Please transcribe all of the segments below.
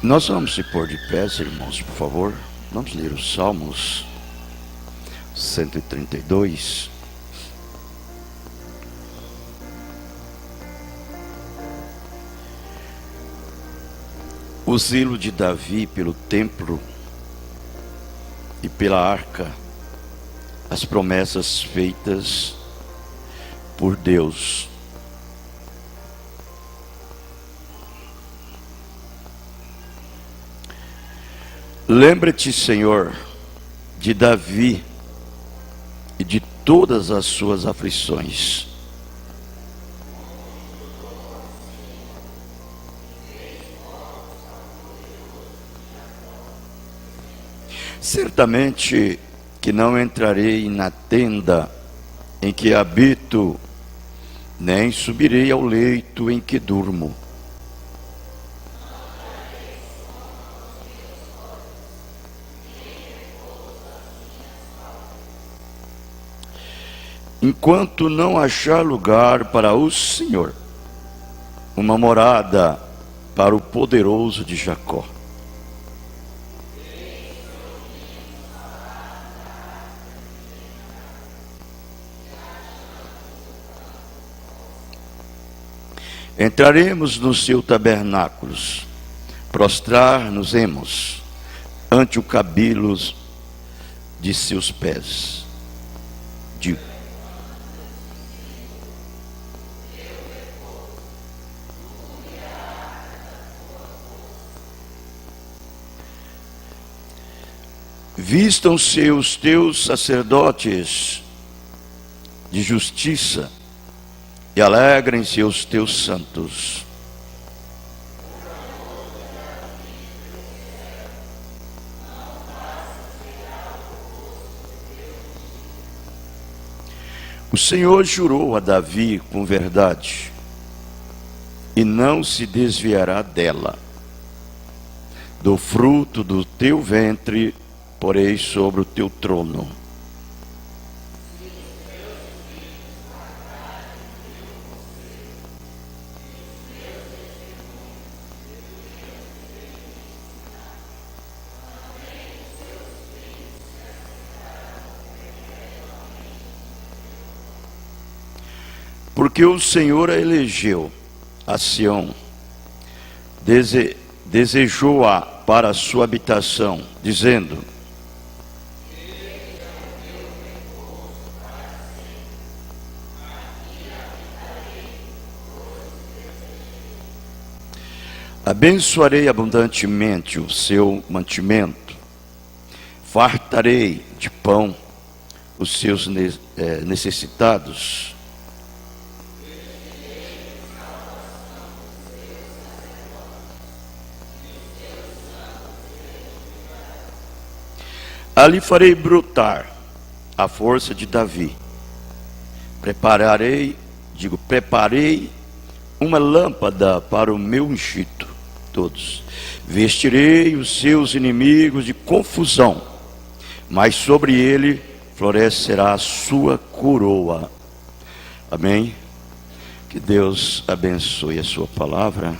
Nós vamos se pôr de pé, irmãos, por favor. Vamos ler os Salmos 132. O zelo de Davi pelo templo e pela arca, as promessas feitas por Deus. Lembra-te, Senhor, de Davi e de todas as suas aflições. Certamente que não entrarei na tenda em que habito, nem subirei ao leito em que durmo. Enquanto não achar lugar para o Senhor, uma morada para o poderoso de Jacó. Entraremos nos seus tabernáculos, prostrar-nos-emos ante o cabelo de seus pés. Vistam-se os teus sacerdotes de justiça e alegrem-se os teus santos. O Senhor jurou a Davi com verdade e não se desviará dela. Do fruto do teu ventre porei sobre o teu trono. Porque o Senhor a elegeu a Sião, desejou-a para a sua habitação, dizendo: abençoarei abundantemente o seu mantimento, fartarei de pão os seus necessitados. Ali farei brotar a força de Davi. Preparei uma lâmpada para o meu ungido. Todos. Vestirei os seus inimigos de confusão, mas sobre ele florescerá a sua coroa. Amém? Que Deus abençoe a sua palavra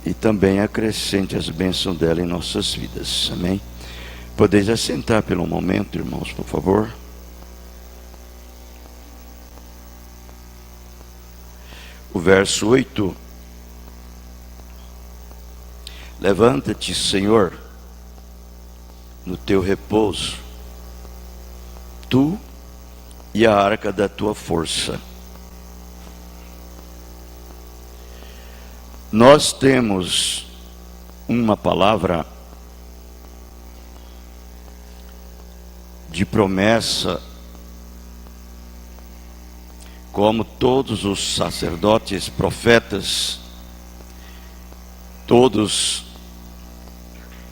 e também acrescente as bênçãos dela em nossas vidas. Amém? Podeis assentar pelo momento, irmãos, por favor. O verso 8. Levanta-te, Senhor, no teu repouso, tu e a arca da tua força. Nós temos uma palavra de promessa, como todos os sacerdotes, profetas, todos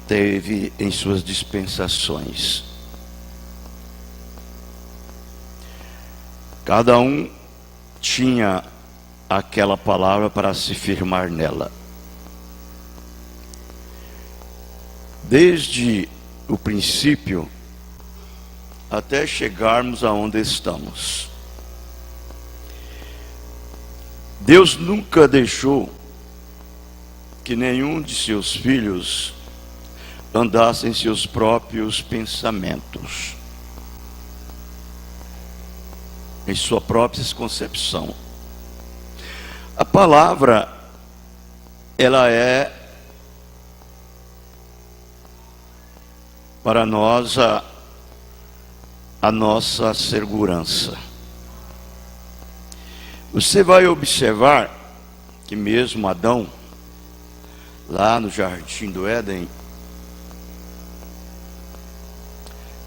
teve em suas dispensações. Cada um tinha aquela palavra para se firmar nela. Desde o princípio até chegarmos aonde estamos. Deus nunca deixou que nenhum de seus filhos andasse em seus próprios pensamentos, em sua própria concepção. A palavra, ela é para nós a nossa segurança. Você vai observar que mesmo Adão, lá no jardim do Éden,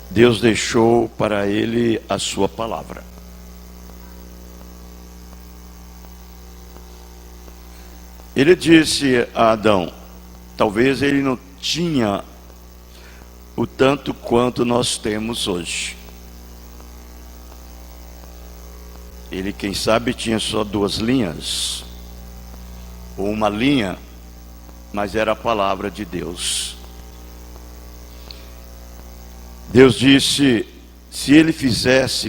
Deus deixou para ele a sua palavra. Ele disse a Adão, talvez ele não tinha o tanto quanto nós temos hoje. Ele, quem sabe, tinha só 2 linhas, ou 1 linha, mas era a palavra de Deus. Deus disse, se ele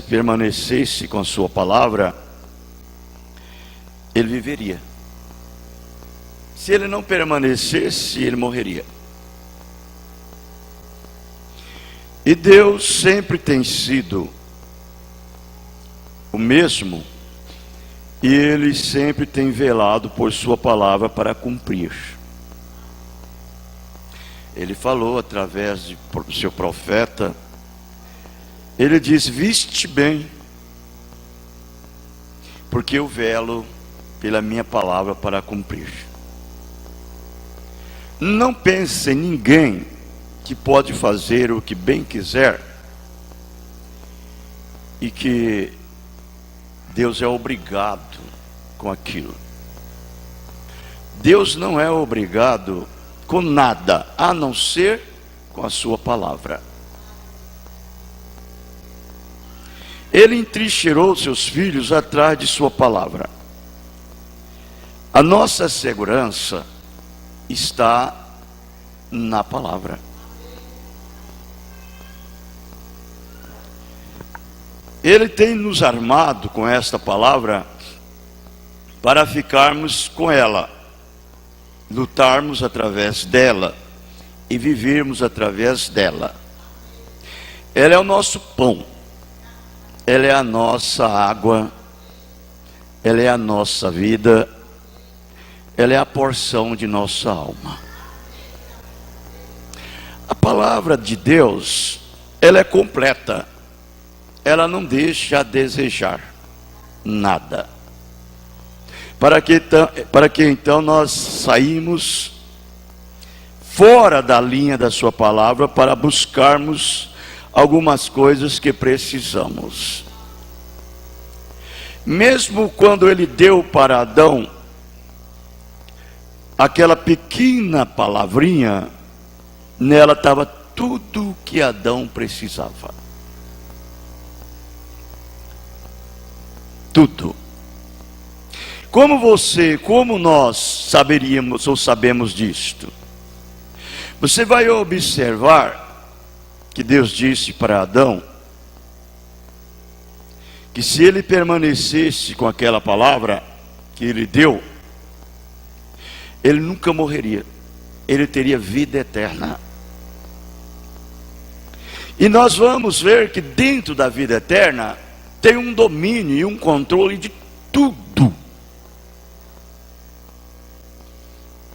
permanecesse com a sua palavra, ele viveria. Se ele não permanecesse, ele morreria. E Deus sempre tem sido o mesmo, e Ele sempre tem velado por sua palavra para cumprir. Ele falou através do seu profeta, ele diz, viste bem, porque eu velo pela minha palavra para cumprir. Não pense em ninguém que pode fazer o que bem quiser e que Deus é obrigado com aquilo. Deus não é obrigado com nada, a não ser com a sua palavra. Ele entrincheirou seus filhos atrás de sua palavra. A nossa segurança está na palavra. Ele tem nos armado com esta palavra para ficarmos com ela, lutarmos através dela e vivermos através dela. Ela é o nosso pão, ela é a nossa água, ela é a nossa vida, ela é a porção de nossa alma. A palavra de Deus, ela é completa. Ela não deixa a desejar nada. Para que então nós saímos fora da linha da sua palavra para buscarmos algumas coisas que precisamos. Mesmo quando ele deu para Adão aquela pequena palavrinha, nela estava tudo o que Adão precisava. Tudo. Como nós saberíamos ou sabemos disto? Você vai observar que Deus disse para Adão que se ele permanecesse com aquela palavra que ele deu, ele nunca morreria, ele teria vida eterna. E nós vamos ver que dentro da vida eterna tem um domínio e um controle de tudo.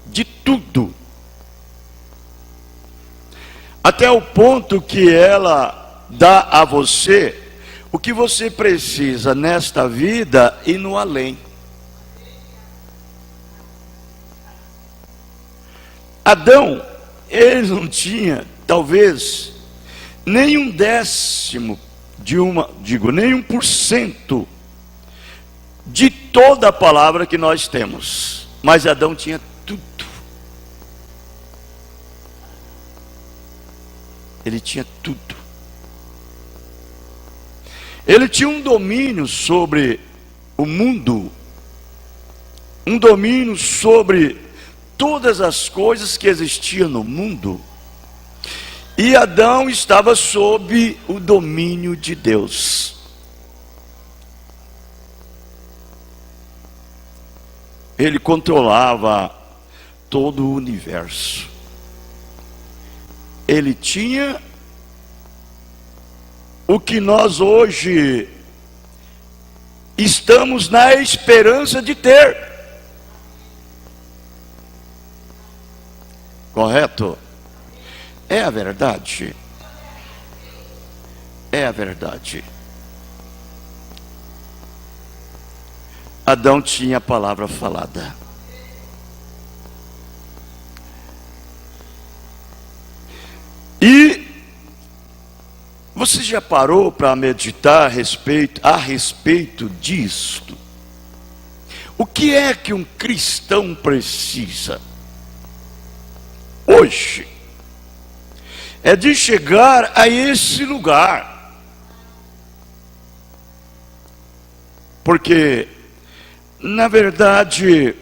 De tudo. Até o ponto que ela dá a você o que você precisa nesta vida e no além. Adão, ele não tinha, talvez, nem 1/10 nem 1% de toda a palavra que nós temos. Mas Adão tinha tudo. Ele tinha tudo. Ele tinha um domínio sobre o mundo, um domínio sobre todas as coisas que existiam no mundo. E Adão estava sob o domínio de Deus. Ele controlava todo o universo. Ele tinha o que nós hoje estamos na esperança de ter. Correto? É a verdade. É a verdade. Adão tinha a palavra falada. E você já parou para meditar a respeito disto? O que é que um cristão precisa hoje? É de chegar a esse lugar. Porque, na verdade,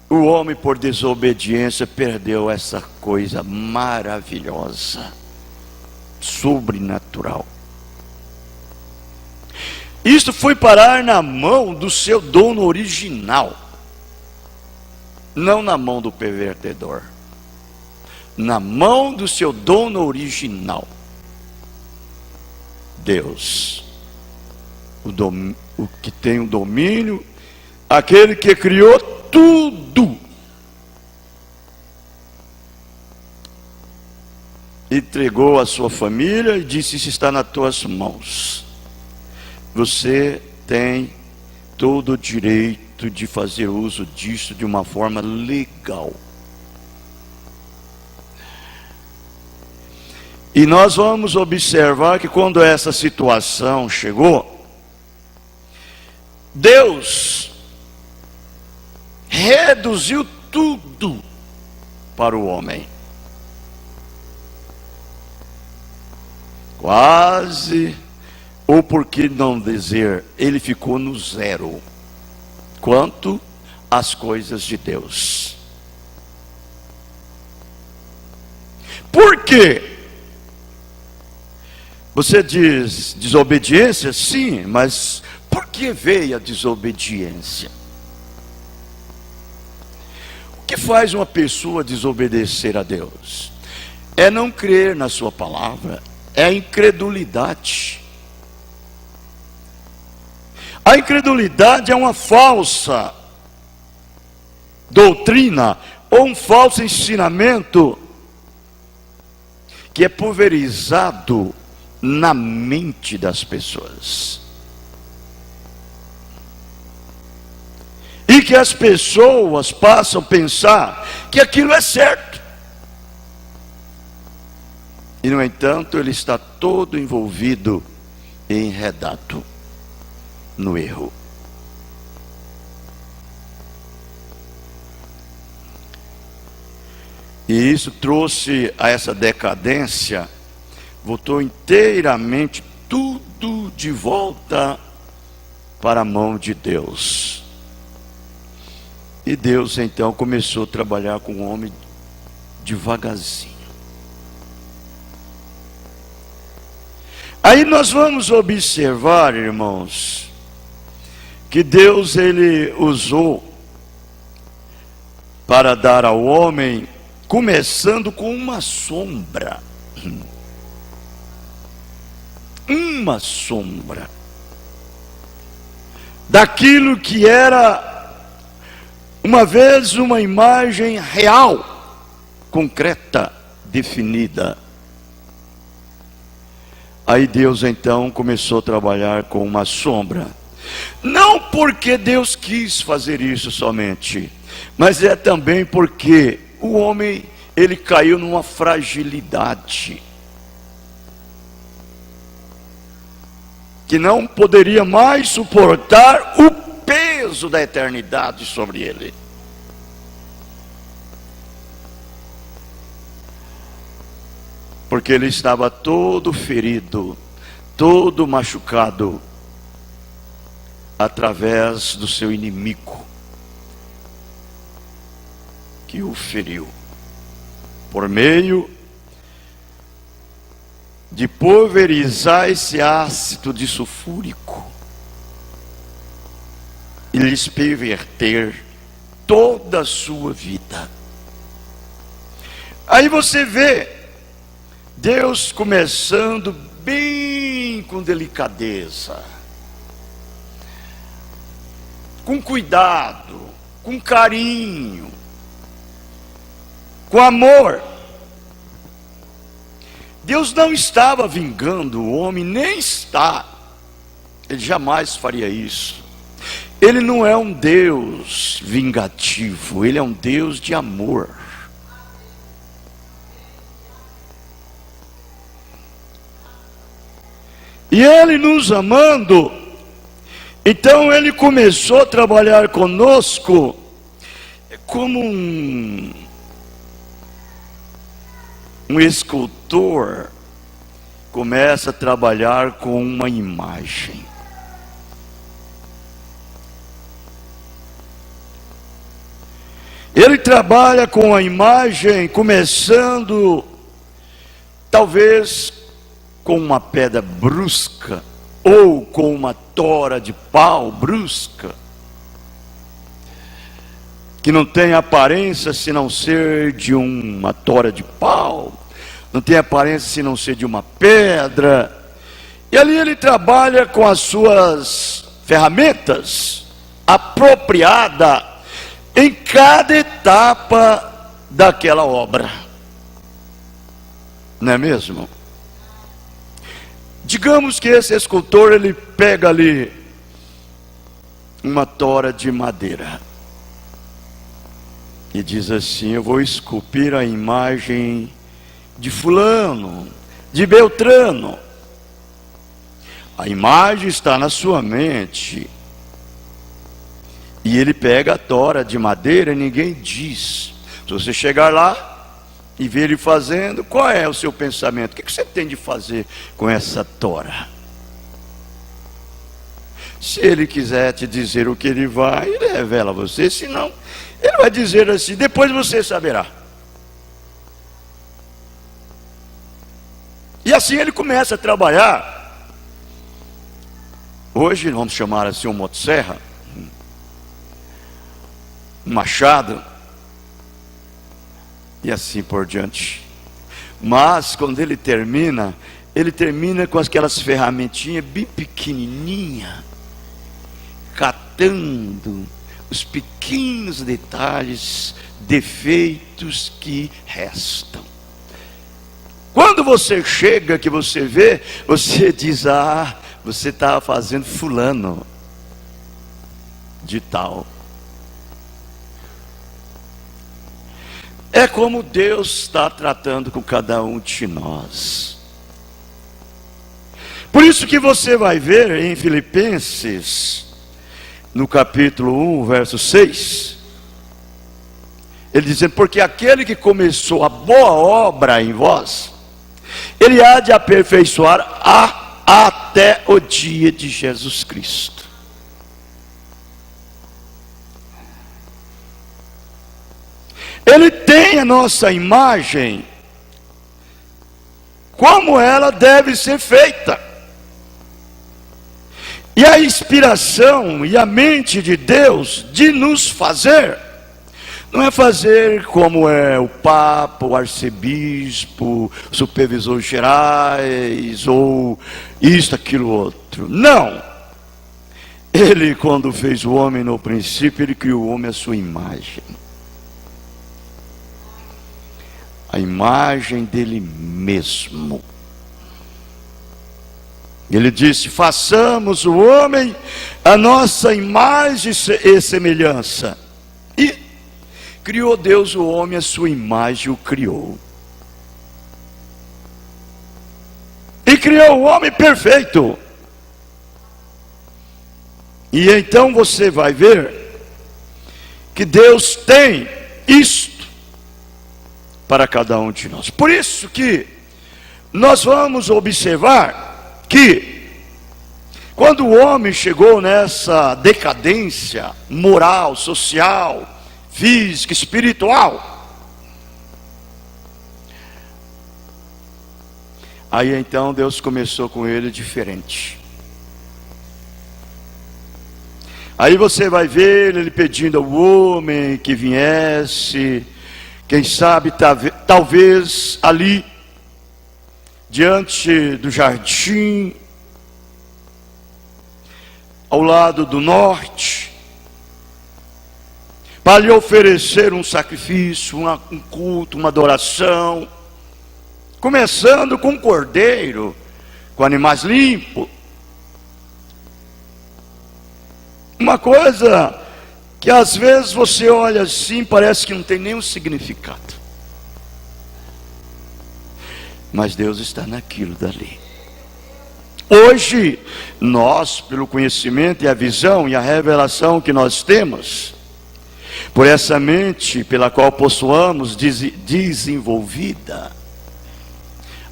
o homem, por desobediência, perdeu essa coisa maravilhosa, sobrenatural. Isto foi parar na mão do seu dono original, não na mão do pervertedor, na mão do seu dono original, Deus, o que tem o domínio, aquele que criou tudo. Entregou a sua família e disse: isso está nas tuas mãos. Você tem todo o direito de fazer uso disso de uma forma legal. E nós vamos observar que quando essa situação chegou, Deus reduziu tudo para o homem. Quase, ou por que não dizer, ele ficou no zero quanto às coisas de Deus. Por quê? Você diz desobediência? Sim, mas por que veio a desobediência? O que faz uma pessoa desobedecer a Deus? É não crer na sua palavra, é a incredulidade. A incredulidade é uma falsa doutrina ou um falso ensinamento que é pulverizado na mente das pessoas. E que as pessoas passam a pensar que aquilo é certo. E no entanto, ele está todo envolvido e enredado no erro. E isso trouxe a essa decadência, voltou inteiramente tudo de volta para a mão de Deus. E Deus então começou a trabalhar com o homem devagarzinho. Aí nós vamos observar, irmãos, que Deus ele usou para dar ao homem, começando com uma sombra. Uma sombra daquilo que era uma vez uma imagem real, concreta, definida. Aí Deus então começou a trabalhar com uma sombra, não porque Deus quis fazer isso somente, mas é também porque o homem ele caiu numa fragilidade que não poderia mais suportar o peso da eternidade sobre ele. Porque ele estava todo ferido, todo machucado, através do seu inimigo, que o feriu, por meio de pulverizar esse ácido de sulfúrico e lhes perverter toda a sua vida. Aí você vê Deus começando bem com delicadeza, com cuidado, com carinho, com amor. Deus não estava vingando o homem, nem está. Ele jamais faria isso. Ele não é um Deus vingativo, Ele é um Deus de amor. E Ele nos amando, então Ele começou a trabalhar conosco como um escultor começa a trabalhar com uma imagem. Ele trabalha com a imagem, começando talvez com uma pedra brusca, ou com uma tora de pau brusca, que não tem aparência senão ser de uma tora de pau, não tem aparência senão ser de uma pedra. E ali ele trabalha com as suas ferramentas apropriadas em cada etapa daquela obra, não é mesmo? Digamos que esse escultor, ele pega ali uma tora de madeira e diz assim: eu vou esculpir a imagem de fulano, de Beltrano. A imagem está na sua mente. E ele pega a tora de madeira e ninguém diz. Se você chegar lá e ver ele fazendo, qual é o seu pensamento? O que você tem de fazer com essa tora? Se ele quiser te dizer o que ele vai, ele revela a você. Senão, ele vai dizer assim: depois você saberá. E assim ele começa a trabalhar. Hoje vamos chamar assim um motosserra, um machado, e assim por diante. Mas quando ele termina com aquelas ferramentinhas bem pequenininhas, catando os pequenos detalhes, defeitos que restam. Quando você chega, que você vê, você diz: ah, você está fazendo fulano de tal. É como Deus está tratando com cada um de nós. Por isso que você vai ver em Filipenses, no capítulo 1, verso 6, ele dizendo: porque aquele que começou a boa obra em vós, ele há de aperfeiçoar até o dia de Jesus Cristo. Ele tem a nossa imagem, como ela deve ser feita. E a inspiração e a mente de Deus de nos fazer, não é fazer como é o Papa, o arcebispo, supervisores gerais, ou isto, aquilo, outro. Não. Ele, quando fez o homem no princípio, ele criou o homem à sua imagem. A imagem dele mesmo. Ele disse: façamos o homem a nossa imagem e semelhança. E criou Deus o homem a sua imagem, o criou. E criou o homem perfeito. E então você vai ver que Deus tem isto para cada um de nós. Por isso que nós vamos observar que quando o homem chegou nessa decadência moral, social, física, espiritual, aí então Deus começou com ele diferente. Aí você vai ver ele pedindo ao homem que viesse, quem sabe, talvez ali, diante do jardim, ao lado do norte, para lhe oferecer um sacrifício, um culto, uma adoração, começando com um cordeiro, com animais limpos. Uma coisa que às vezes você olha assim, parece que não tem nenhum significado. Mas Deus está naquilo dali. Hoje, nós, pelo conhecimento e a visão e a revelação que nós temos, por essa mente pela qual possuamos desenvolvida,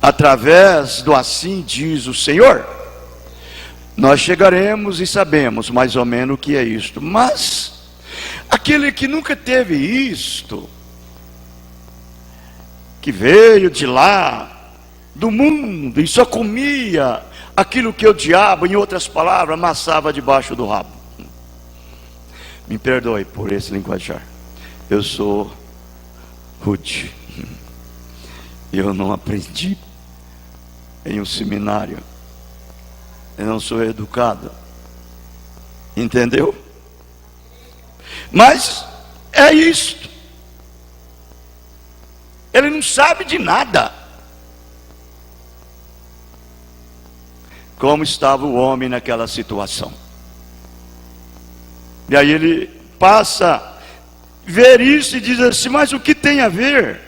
através do assim diz o Senhor, nós chegaremos e sabemos mais ou menos o que é isto. Mas aquele que nunca teve isto, que veio de lá, do mundo, e só comia aquilo que o diabo, em outras palavras, amassava debaixo do rabo. Me perdoe por esse linguajar. Eu sou rude. Eu não aprendi em um seminário. Eu não sou educado. Entendeu? Mas é isto. Ele não sabe de nada. Como estava o homem naquela situação. E aí ele passa a ver isso e diz assim: mas o que tem a ver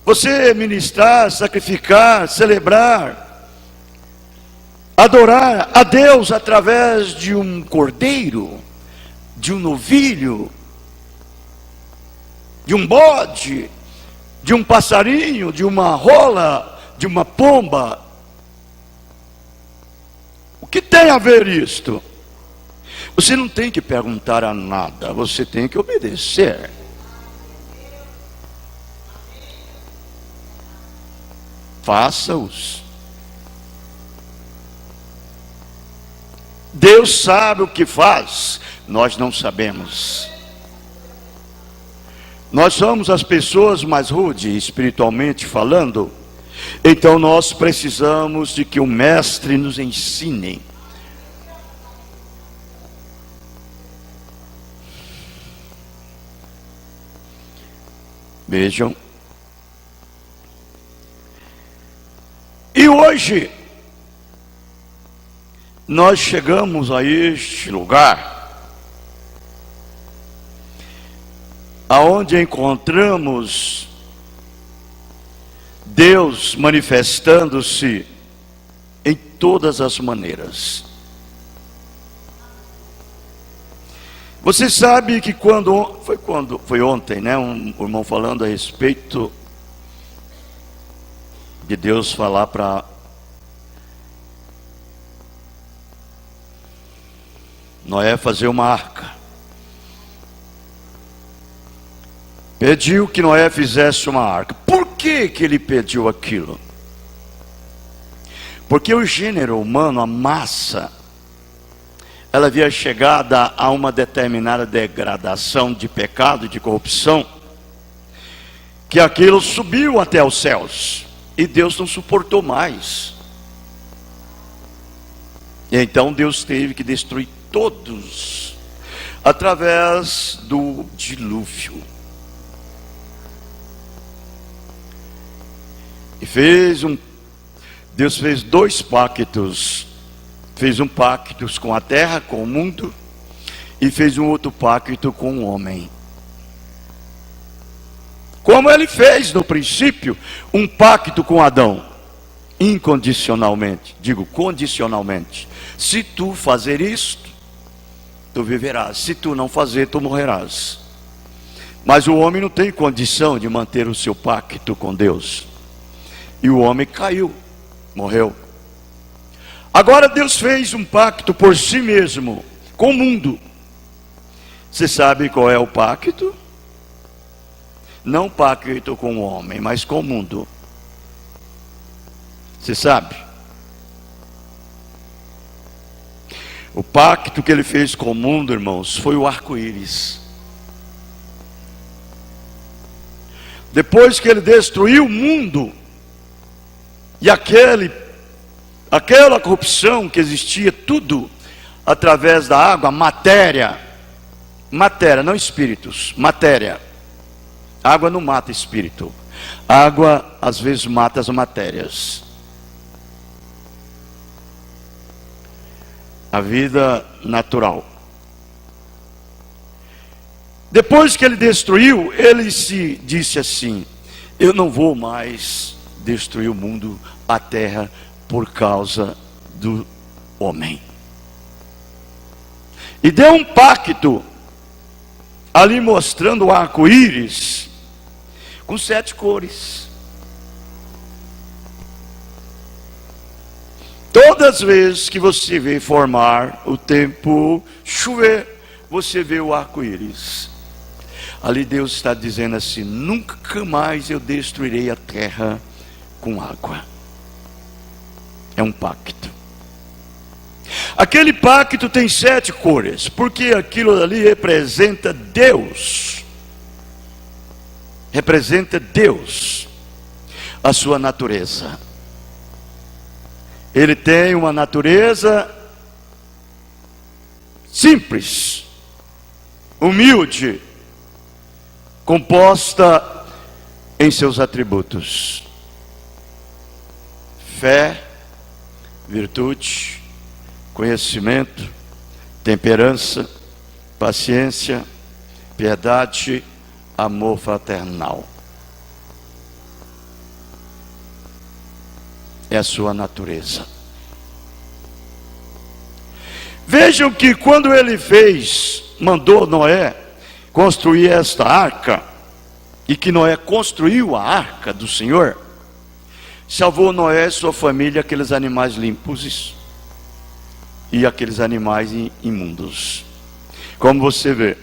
você ministrar, sacrificar, celebrar, adorar a Deus através de um cordeiro, de um novilho, de um bode, de um passarinho, de uma rola, de uma pomba? O que tem a ver isto? Você não tem que perguntar a nada, você tem que obedecer. Faça-os. Deus sabe o que faz, nós não sabemos. Nós somos as pessoas mais rudes, espiritualmente falando. Então nós precisamos de que o mestre nos ensine. Vejam. E hoje nós chegamos a este lugar aonde encontramos Deus manifestando-se em todas as maneiras. Você sabe que foi ontem, né, um irmão falando a respeito de Deus falar para Noé fazer uma arca. Pediu que Noé fizesse uma arca. Por que ele pediu aquilo? Porque o gênero humano, a massa, ela havia chegado a uma determinada degradação de pecado, de corrupção, que aquilo subiu até os céus, e Deus não suportou mais. E então Deus teve que destruir todos, através do dilúvio. E Deus fez dois pactos. Fez um pacto com a terra, com o mundo, e fez um outro pacto com o homem. Como ele fez no princípio um pacto com Adão, incondicionalmente, digo condicionalmente. Se tu fazer isto, tu viverás. Se tu não fazer, tu morrerás. Mas o homem não tem condição de manter o seu pacto com Deus. E o homem caiu, morreu. Agora Deus fez um pacto por si mesmo, com o mundo. Você sabe qual é o pacto? Não pacto com o homem, mas com o mundo. Você sabe? O pacto que ele fez com o mundo, irmãos, foi o arco-íris. Depois que ele destruiu o mundo, e aquela corrupção que existia, tudo através da água, matéria, não espíritos, matéria. Água não mata espírito. Água às vezes mata as matérias. A vida natural. Depois que ele destruiu, ele se disse assim: eu não vou mais destruir o mundo, a terra, por causa do homem. E deu um pacto ali mostrando o arco-íris com 7 cores. Todas as vezes que você vê formar o tempo chover, você vê o arco-íris. Ali Deus está dizendo assim: nunca mais eu destruirei a terra com água. É um pacto. Aquele pacto tem 7 cores, porque aquilo ali representa Deus. Representa Deus, a sua natureza. Ele tem uma natureza simples, humilde, composta em seus atributos: fé, virtude, conhecimento, temperança, paciência, piedade, amor fraternal. É a sua natureza. Vejam que quando ele mandou Noé construir esta arca, e que Noé construiu a arca do Senhor, salvou Noé e sua família, aqueles animais limpos e aqueles animais imundos. Como você vê,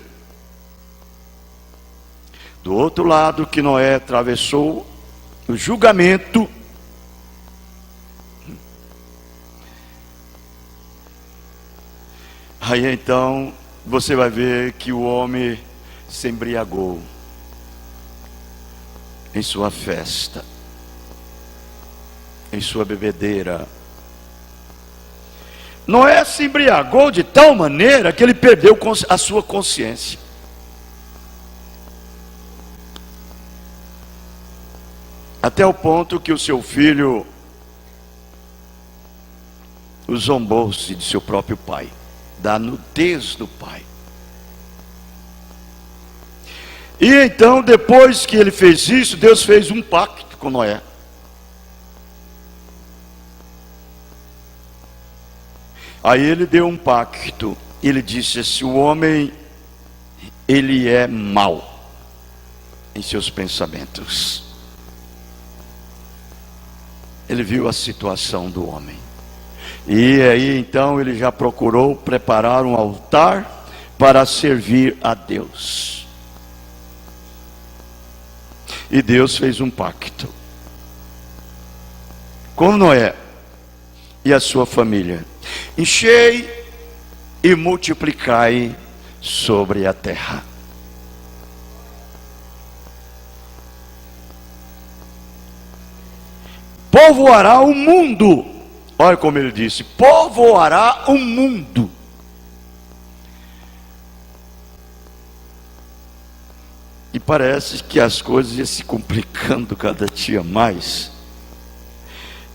do outro lado que Noé atravessou o julgamento, aí então você vai ver que o homem se embriagou em sua festa, em sua bebedeira. Noé se embriagou de tal maneira que ele perdeu a sua consciência. Até o ponto que o seu filho zombou-se de seu próprio pai, da nudez do pai. E então, depois que ele fez isso, Deus fez um pacto com Noé. Aí ele deu um pacto. Ele disse assim: o homem, ele é mau em seus pensamentos. Ele viu a situação do homem. E aí então ele já procurou preparar um altar para servir a Deus. E Deus fez um pacto com Noé e a sua família: enchei e multiplicai sobre a terra. Povoará o mundo. Olha como ele disse: povoará o mundo. E parece que as coisas iam se complicando cada dia mais.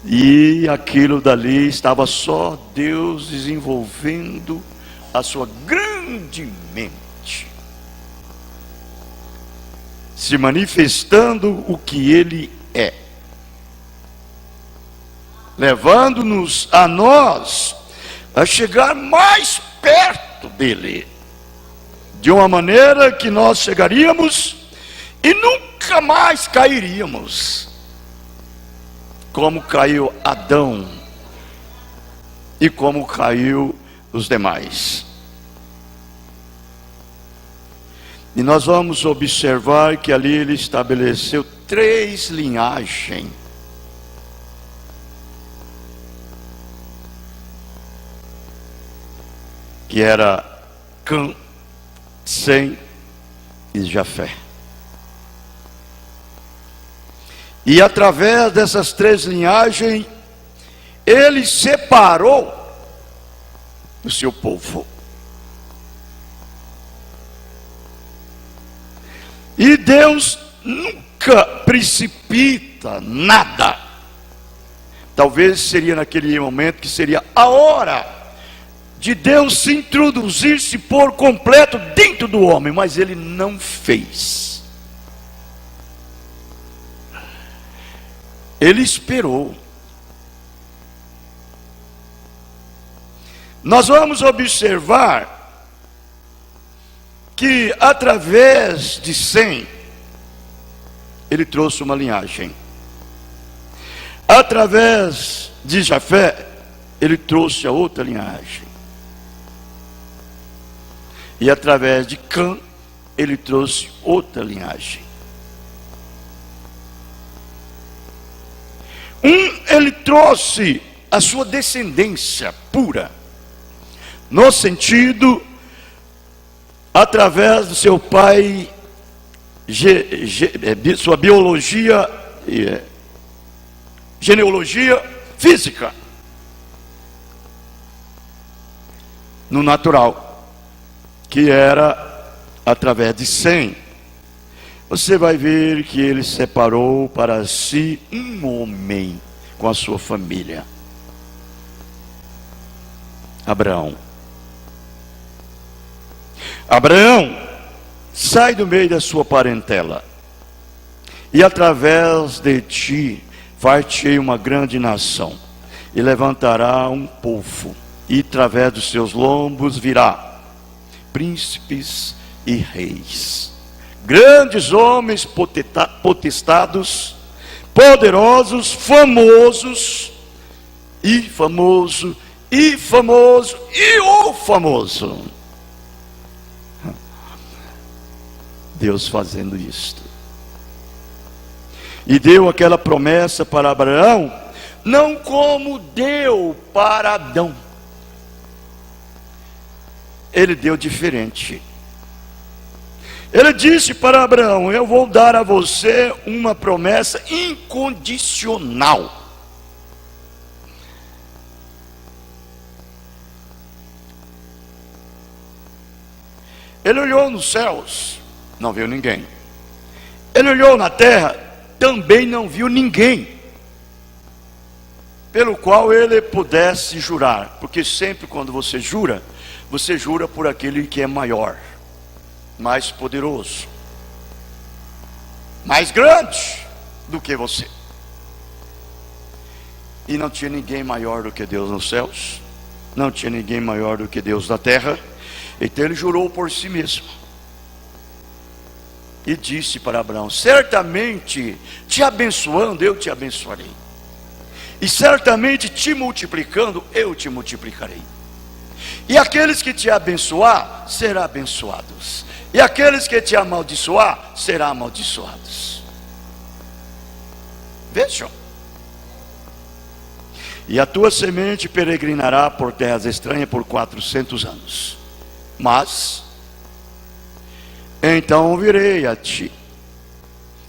E aquilo dali estava só Deus desenvolvendo a sua grande mente, se manifestando o que Ele é, levando-nos a nós a chegar mais perto dEle, de uma maneira que nós chegaríamos e nunca mais cairíamos, como caiu Adão e como caiu os demais. E nós vamos observar que ali ele estabeleceu 3 linhagens. que era Cã, Sem e Jafé. E através dessas três linhagens, ele separou o seu povo. E Deus nunca precipita nada. Talvez seria naquele momento que seria a hora de Deus se introduzir-se por completo dentro do homem, mas ele não fez. Ele esperou. Nós vamos observar que através de Sem, ele trouxe uma linhagem. Através de Jafé, ele trouxe a outra linhagem. E através de Cã, ele trouxe outra linhagem. Ele trouxe a sua descendência pura, no sentido, através do seu pai, sua biologia, genealogia física, no natural, que era através de Sem. Você vai ver que ele separou para si um homem com a sua família, Abraão. Abraão, sai do meio da sua parentela, e através de ti far-te-ei uma grande nação, e levantará um povo, e através dos seus lombos virá príncipes e reis, grandes homens potestados, poderosos, famosos, e famoso, e famoso, e o famoso. Deus fazendo isto. E deu aquela promessa para Abraão, não como deu para Adão. Ele deu diferente. Ele disse para Abraão: eu vou dar a você uma promessa incondicional. Ele olhou nos céus, não viu ninguém. Ele olhou na terra, também não viu ninguém pelo qual ele pudesse jurar. Porque sempre quando você jura por aquele que é maior, mais poderoso, mais grande do que você. E não tinha ninguém maior do que Deus nos céus, não tinha ninguém maior do que Deus na terra. Então ele jurou por si mesmo e disse para Abraão: certamente te abençoando, eu te abençoarei, e certamente te multiplicando, eu te multiplicarei. E aqueles que te abençoar, serão abençoados, e aqueles que te amaldiçoar, serão amaldiçoados. Vejam. E a tua semente peregrinará por terras estranhas por 400 anos. Mas então virei a ti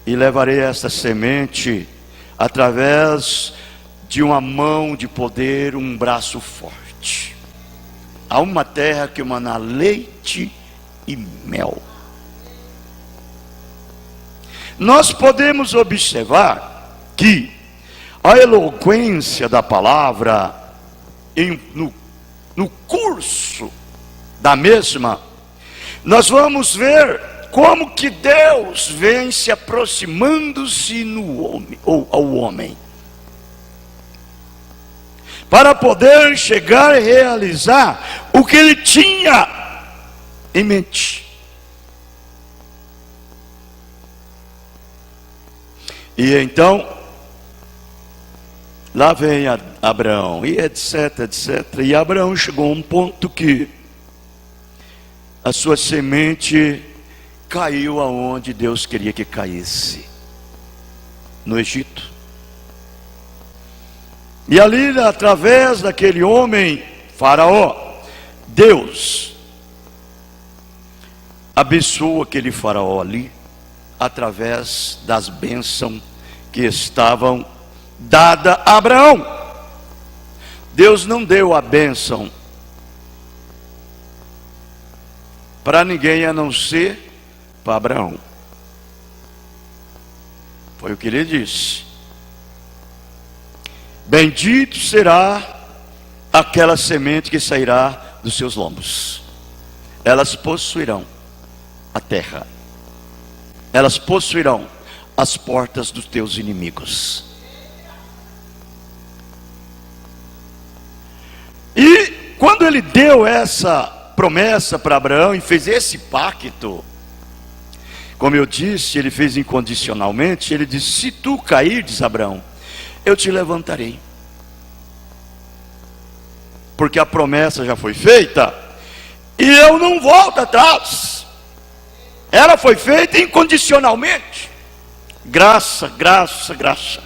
e levarei esta semente através de uma mão de poder, um braço forte, a uma terra que emana leite e mel. Nós podemos observar que a eloquência da palavra no curso da mesma, nós vamos ver como que Deus vem se aproximando-se no homem, ou ao homem, para poder chegar a realizar o que ele tinha em mente. E então lá vem Abraão, e etc, etc. E Abraão chegou a um ponto que a sua semente caiu aonde Deus queria que caísse, no Egito. E ali, através daquele homem, Faraó, Deus abençoou aquele faraó ali, através das bênçãos que estavam dadas a Abraão. Deus não deu a bênção para ninguém a não ser para Abraão. Foi o que ele disse: bendito será aquela semente que sairá dos seus lombos. Elas possuirão a terra, elas possuirão as portas dos teus inimigos. E quando ele deu essa promessa para Abraão e fez esse pacto, como eu disse, ele fez incondicionalmente. Ele disse: se tu cairdes, Abraão, eu te levantarei. Porque a promessa já foi feita e eu não volto atrás. Ela foi feita incondicionalmente. Graça, graça, graça.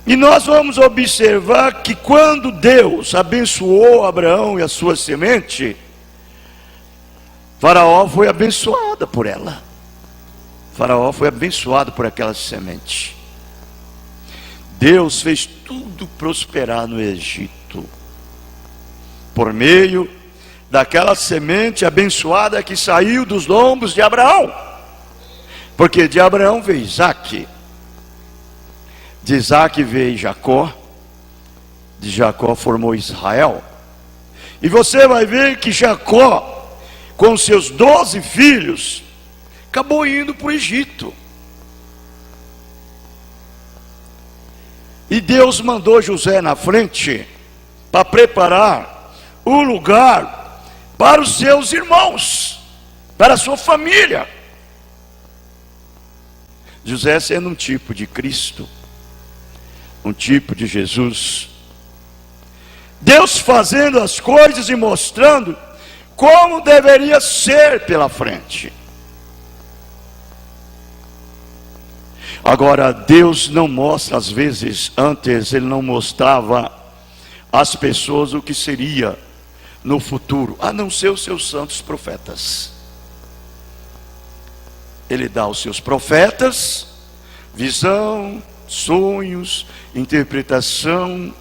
E nós vamos observar que quando Deus abençoou Abraão e a sua semente, Faraó foi abençoada por ela. Faraó foi abençoado por aquela semente. Deus fez tudo prosperar no Egito, por meio daquela semente abençoada que saiu dos lombos de Abraão. Porque de Abraão veio Isaque, de Isaque veio Jacó, de Jacó formou Israel. E você vai ver que Jacó, com seus 12 filhos, acabou indo para o Egito. E Deus mandou José na frente para preparar o lugar para os seus irmãos, para a sua família. José sendo um tipo de Cristo, um tipo de Jesus. Deus fazendo as coisas e mostrando como deveria ser pela frente. Agora, Deus não mostra, às vezes, antes Ele não mostrava às pessoas o que seria no futuro, a não ser os seus santos profetas. Ele dá aos seus profetas visão, sonhos, interpretação,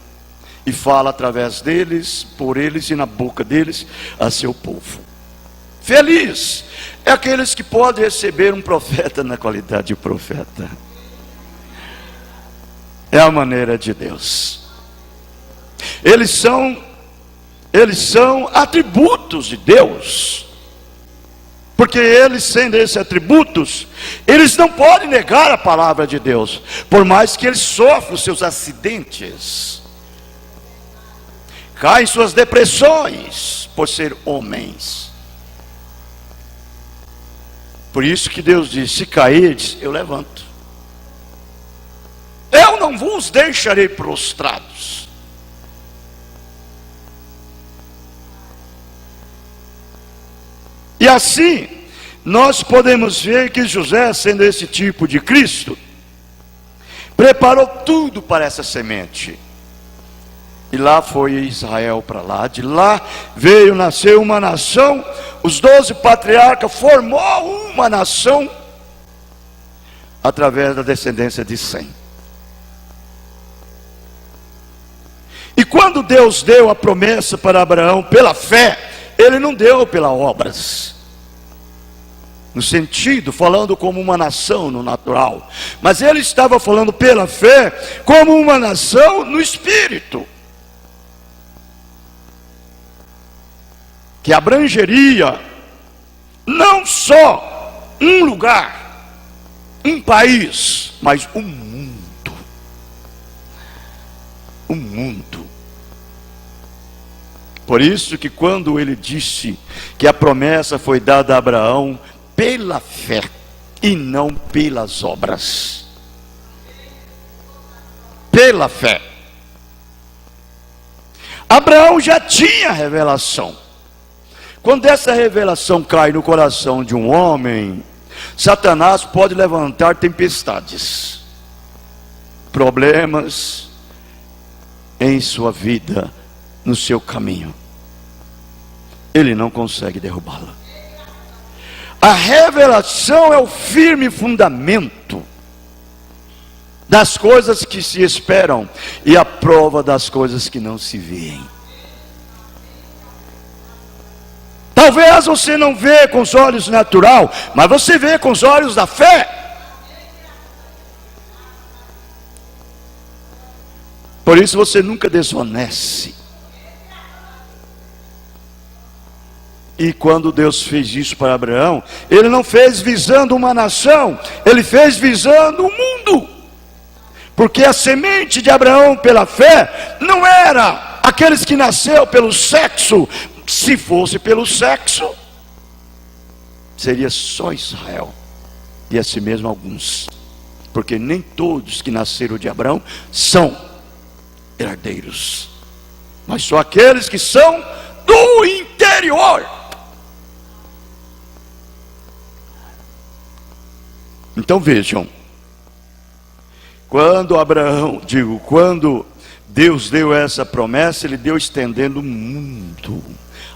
e fala através deles, por eles e na boca deles a seu povo. Feliz é aqueles que podem receber um profeta na qualidade de profeta. É a maneira de Deus. Eles são atributos de Deus. Porque eles, sendo esses atributos, eles não podem negar a palavra de Deus, por mais que eles sofram os seus acidentes, caem em suas depressões, por ser homens. Por isso que Deus diz: se cairdes, eu levanto. Eu não vos deixarei prostrados. E assim, nós podemos ver que José, sendo esse tipo de Cristo, preparou tudo para essa semente. E lá foi Israel para lá. De lá veio nascer uma nação. Os 12 patriarcas formou uma nação através da descendência de Sem. E quando Deus deu a promessa para Abraão pela fé, Ele não deu pelas obras, no sentido, falando como uma nação no natural, mas Ele estava falando pela fé, como uma nação no espírito, que abrangeria não só um lugar, um país, mas um mundo. Um mundo. Por isso que quando ele disse que a promessa foi dada a Abraão pela fé e não pelas obras. Pela fé. Abraão já tinha revelação. Quando essa revelação cai no coração de um homem, Satanás pode levantar tempestades, problemas, em sua vida, no seu caminho, ele não consegue derrubá-la. A revelação é o firme fundamento das coisas que se esperam e a prova das coisas que não se veem. Talvez você não vê com os olhos naturais, mas você vê com os olhos da fé. Por isso você nunca desoneste. E quando Deus fez isso para Abraão, Ele não fez visando uma nação, Ele fez visando o mundo. Porque a semente de Abraão pela fé não era aqueles que nasceu pelo sexo. Se fosse pelo sexo, seria só Israel, e assim mesmo alguns, porque nem todos que nasceram de Abraão são herdeiros, mas só aqueles que são do interior. Então vejam, quando Deus deu essa promessa, Ele deu estendendo o mundo.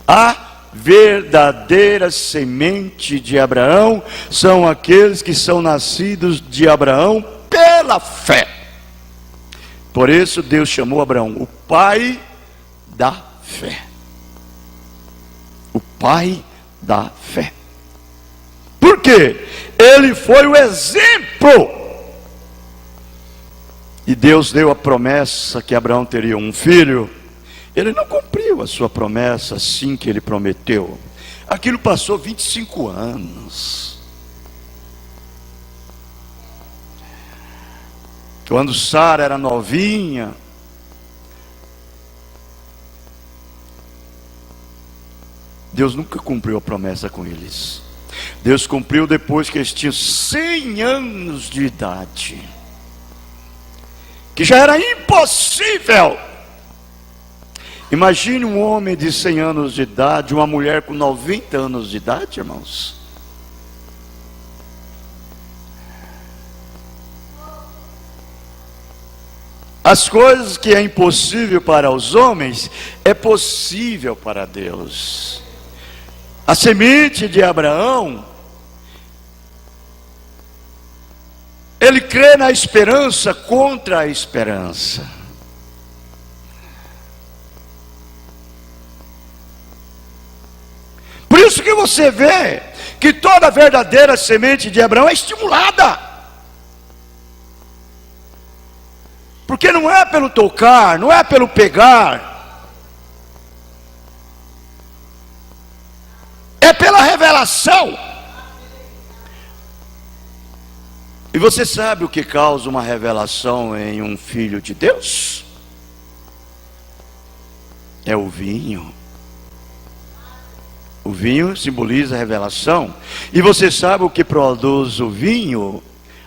A verdadeira semente de Abraão são aqueles que são nascidos de Abraão pela fé. Por isso Deus chamou Abraão o pai da fé. O pai da fé. Por quê? Ele foi o exemplo. E Deus deu a promessa que Abraão teria um filho. Ele não cumpriu a sua promessa assim que ele prometeu. Aquilo passou 25 anos. Quando Sara era novinha, Deus nunca cumpriu a promessa com eles. Deus cumpriu depois que eles tinham 100 anos de idade, que já era impossível. Imagine um homem de 100 anos de idade, uma mulher com 90 anos de idade, irmãos. As coisas que é impossível para os homens, é possível para Deus. A semente de Abraão, ele crê na esperança contra a esperança. Por isso que você vê que toda a verdadeira semente de Abraão é estimulada. Porque não é pelo tocar, não é pelo pegar, é pela revelação. E você sabe o que causa uma revelação em um filho de Deus? É o vinho. O vinho simboliza a revelação. E você sabe o que produz o vinho?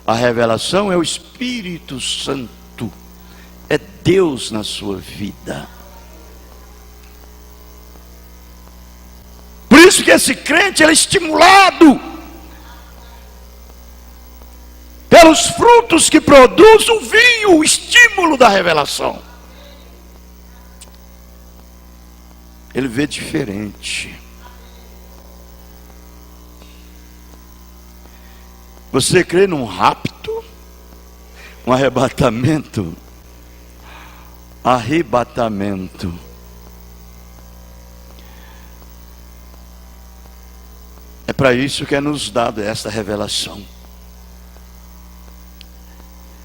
A revelação é o Espírito Santo. É Deus na sua vida. Por isso que esse crente ele é estimulado pelos frutos que produz o vinho, o estímulo da revelação. Ele vê diferente. Você crê num rapto, um arrebatamento? Arrebatamento. É para isso que é nos dado esta revelação.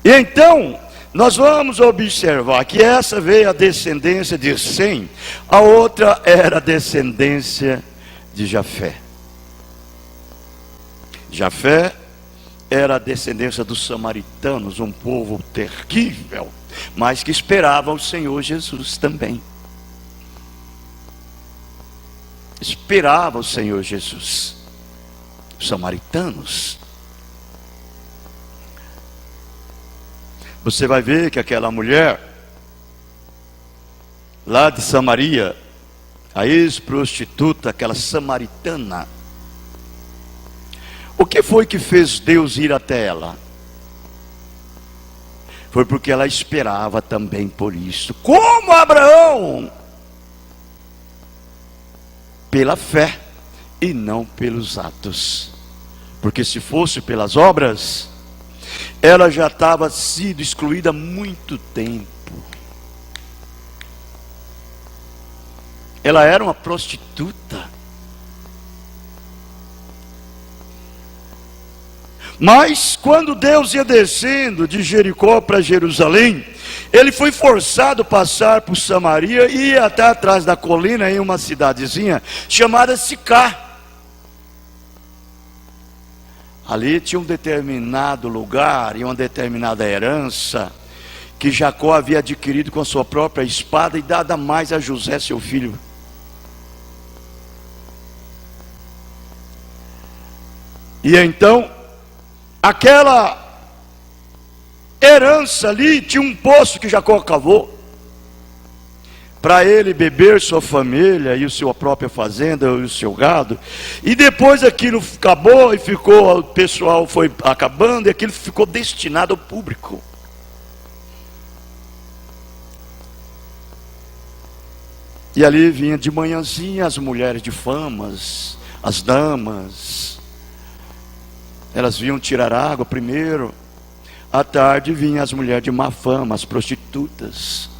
E então, nós vamos observar que essa veio a descendência de Sem, a outra era a descendência de Jafé. Jafé era a descendência dos samaritanos, um povo terrível, mas que esperava o Senhor Jesus também. Esperava o Senhor Jesus. Os samaritanos. Você vai ver que aquela mulher lá de Samaria, a ex-prostituta, aquela samaritana, o que foi que fez Deus ir até ela? foi porque ela esperava também por isso, como Abraão, pela fé e não pelos atos, porque se fosse pelas obras, ela já estava sido excluída há muito tempo. Ela era uma prostituta. Mas quando Deus ia descendo de Jericó para Jerusalém, ele foi forçado a passar por Samaria e ir até atrás da colina em uma cidadezinha chamada Sicá. Ali tinha um determinado lugar e uma determinada herança que Jacó havia adquirido com a sua própria espada e dada mais a José, seu filho. E então, aquela herança ali tinha um poço que Jacó cavou para ele beber, sua família e a sua própria fazenda e o seu gado. E depois aquilo acabou e ficou, o pessoal foi acabando e aquilo ficou destinado ao público. E ali vinha de manhãzinha as mulheres de famas, as damas. Elas vinham tirar água primeiro. À tarde vinham as mulheres de má fama, as prostitutas.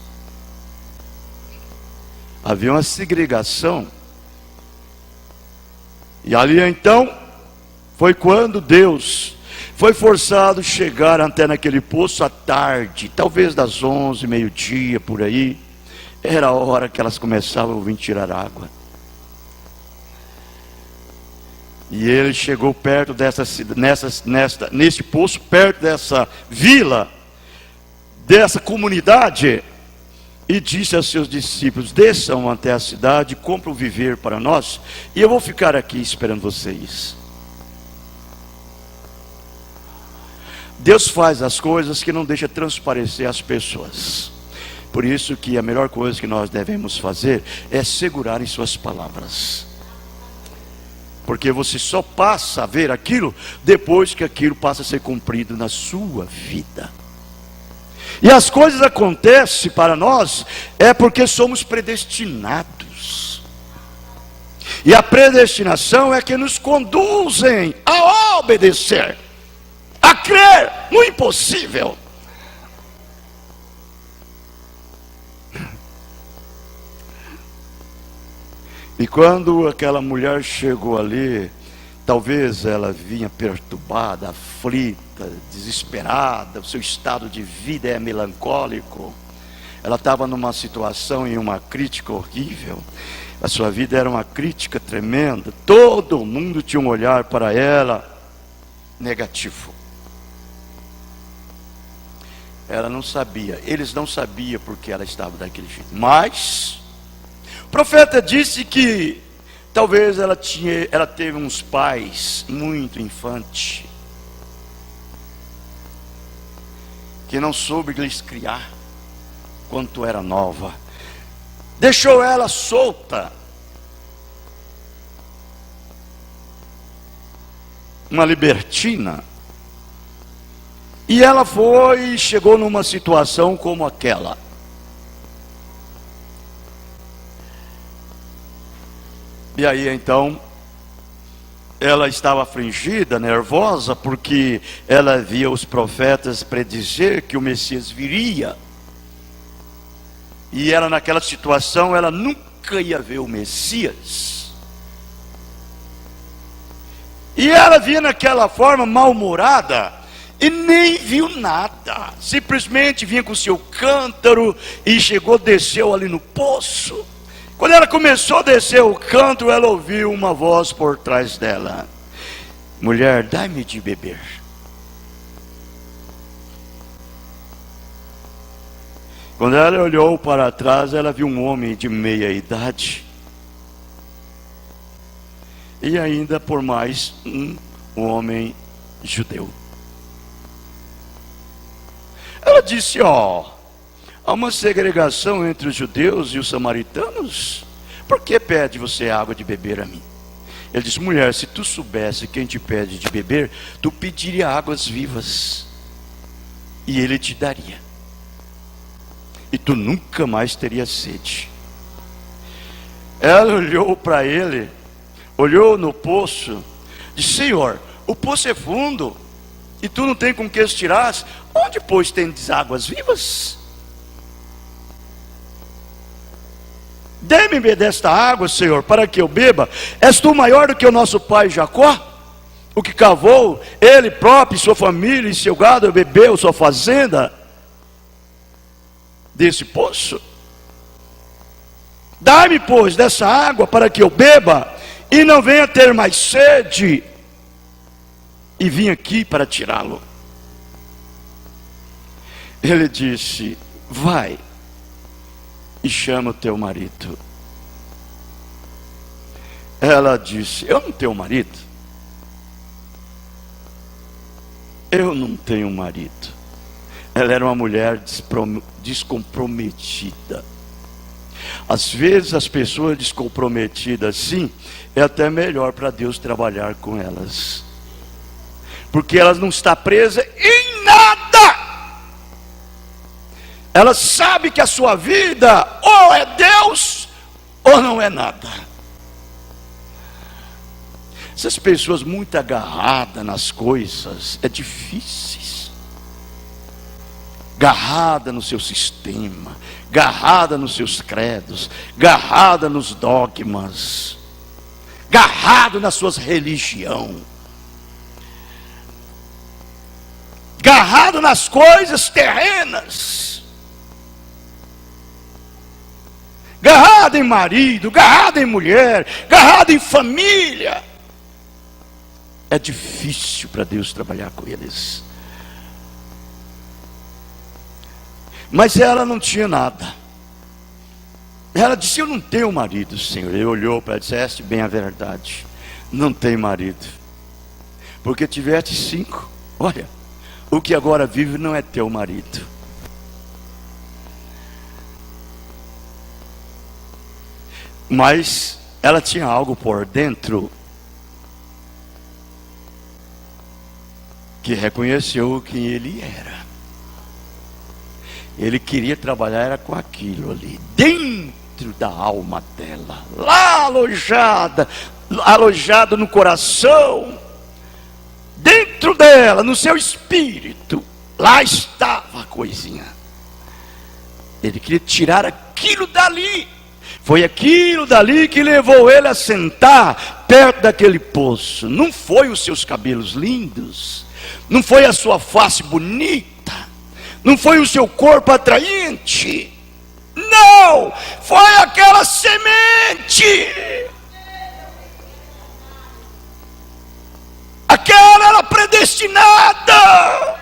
Havia uma segregação. E ali então, foi quando Deus foi forçado a chegar até naquele poço à tarde, talvez das 11, meio-dia, por aí. Era a hora que elas começavam a vir tirar água. E ele chegou perto nesse poço, perto dessa vila, dessa comunidade, e disse aos seus discípulos: desçam até a cidade, comprem viver para nós, e eu vou ficar aqui esperando vocês. Deus faz as coisas que não deixa transparecer as pessoas. Por isso que a melhor coisa que nós devemos fazer é segurar em suas palavras. Porque você só passa a ver aquilo depois que aquilo passa a ser cumprido na sua vida. E as coisas acontecem para nós é porque somos predestinados. E a predestinação é que nos conduzem a obedecer, a crer no impossível. E quando aquela mulher chegou ali, talvez ela vinha perturbada, aflita, desesperada, o seu estado de vida é melancólico. Ela estava numa situação e uma crítica horrível. A sua vida era uma crítica tremenda. Todo mundo tinha um olhar para ela negativo. Ela não sabia, eles não sabiam porque ela estava daquele jeito. Mas o profeta disse que talvez ela teve uns pais muito infantes, que não soube lhes criar quanto era nova. Deixou ela solta, uma libertina. E ela foi e chegou numa situação como aquela. E aí então, ela estava afligida, nervosa, porque ela via os profetas predizer que o Messias viria. E ela naquela situação, ela nunca ia ver o Messias. E ela via naquela forma mal-humorada, e nem viu nada. Simplesmente vinha com o seu cântaro, e desceu ali no poço. Quando ela começou a descer o cântaro, ela ouviu uma voz por trás dela: mulher, dá-me de beber. Quando ela olhou para trás, ela viu um homem de meia idade, e ainda por mais um homem judeu. Ela disse: há uma segregação entre os judeus e os samaritanos? Por que pede você água de beber a mim? Ele disse: mulher, se tu soubesse quem te pede de beber, tu pediria águas vivas. e ele te daria, e tu nunca mais teria sede. Ela olhou para ele, olhou no poço, disse: Senhor, o poço é fundo, e tu não tem com que os tirar. Onde, pois, tendes águas vivas? Dê-me desta água, Senhor, para que eu beba. És tu maior do que o nosso pai Jacó, o que cavou, ele próprio, sua família e seu gado, bebeu sua fazenda desse poço? Dá-me, pois, dessa água para que eu beba e não venha ter mais sede. E vim aqui para tirá-lo. Ele disse: vai e chama o teu marido. Ela disse: eu não tenho marido. Eu não tenho marido. Ela era uma mulher descomprometida. Às vezes as pessoas descomprometidas assim, é até melhor para Deus trabalhar com elas, porque elas não estão presas em nada. Ela sabe que a sua vida ou é Deus ou não é nada. Essas pessoas muito agarradas nas coisas, é difícil. Agarrada no seu sistema, agarrada nos seus credos, agarrada nos dogmas, agarrado nas suas religiões, agarrado nas coisas terrenas, agarrado em marido, agarrado em mulher, agarrado em família. É difícil para Deus trabalhar com eles. Mas ela não tinha nada. Ela disse: eu não tenho marido, Senhor. Ele olhou para ela e disse: bem a verdade, não tem marido, porque tiveste 5. Olha, o que agora vive não é teu marido. Mas ela tinha algo por dentro que reconheceu quem ele era. Ele queria trabalhar era com aquilo ali, dentro da alma dela, lá alojado no coração, dentro dela, no seu espírito, lá estava a coisinha. Ele queria tirar aquilo dali. Foi aquilo dali que levou ele a sentar perto daquele poço. Não foi os seus cabelos lindos, não foi a sua face bonita, não foi o seu corpo atraente, não, foi aquela semente. Aquela era predestinada.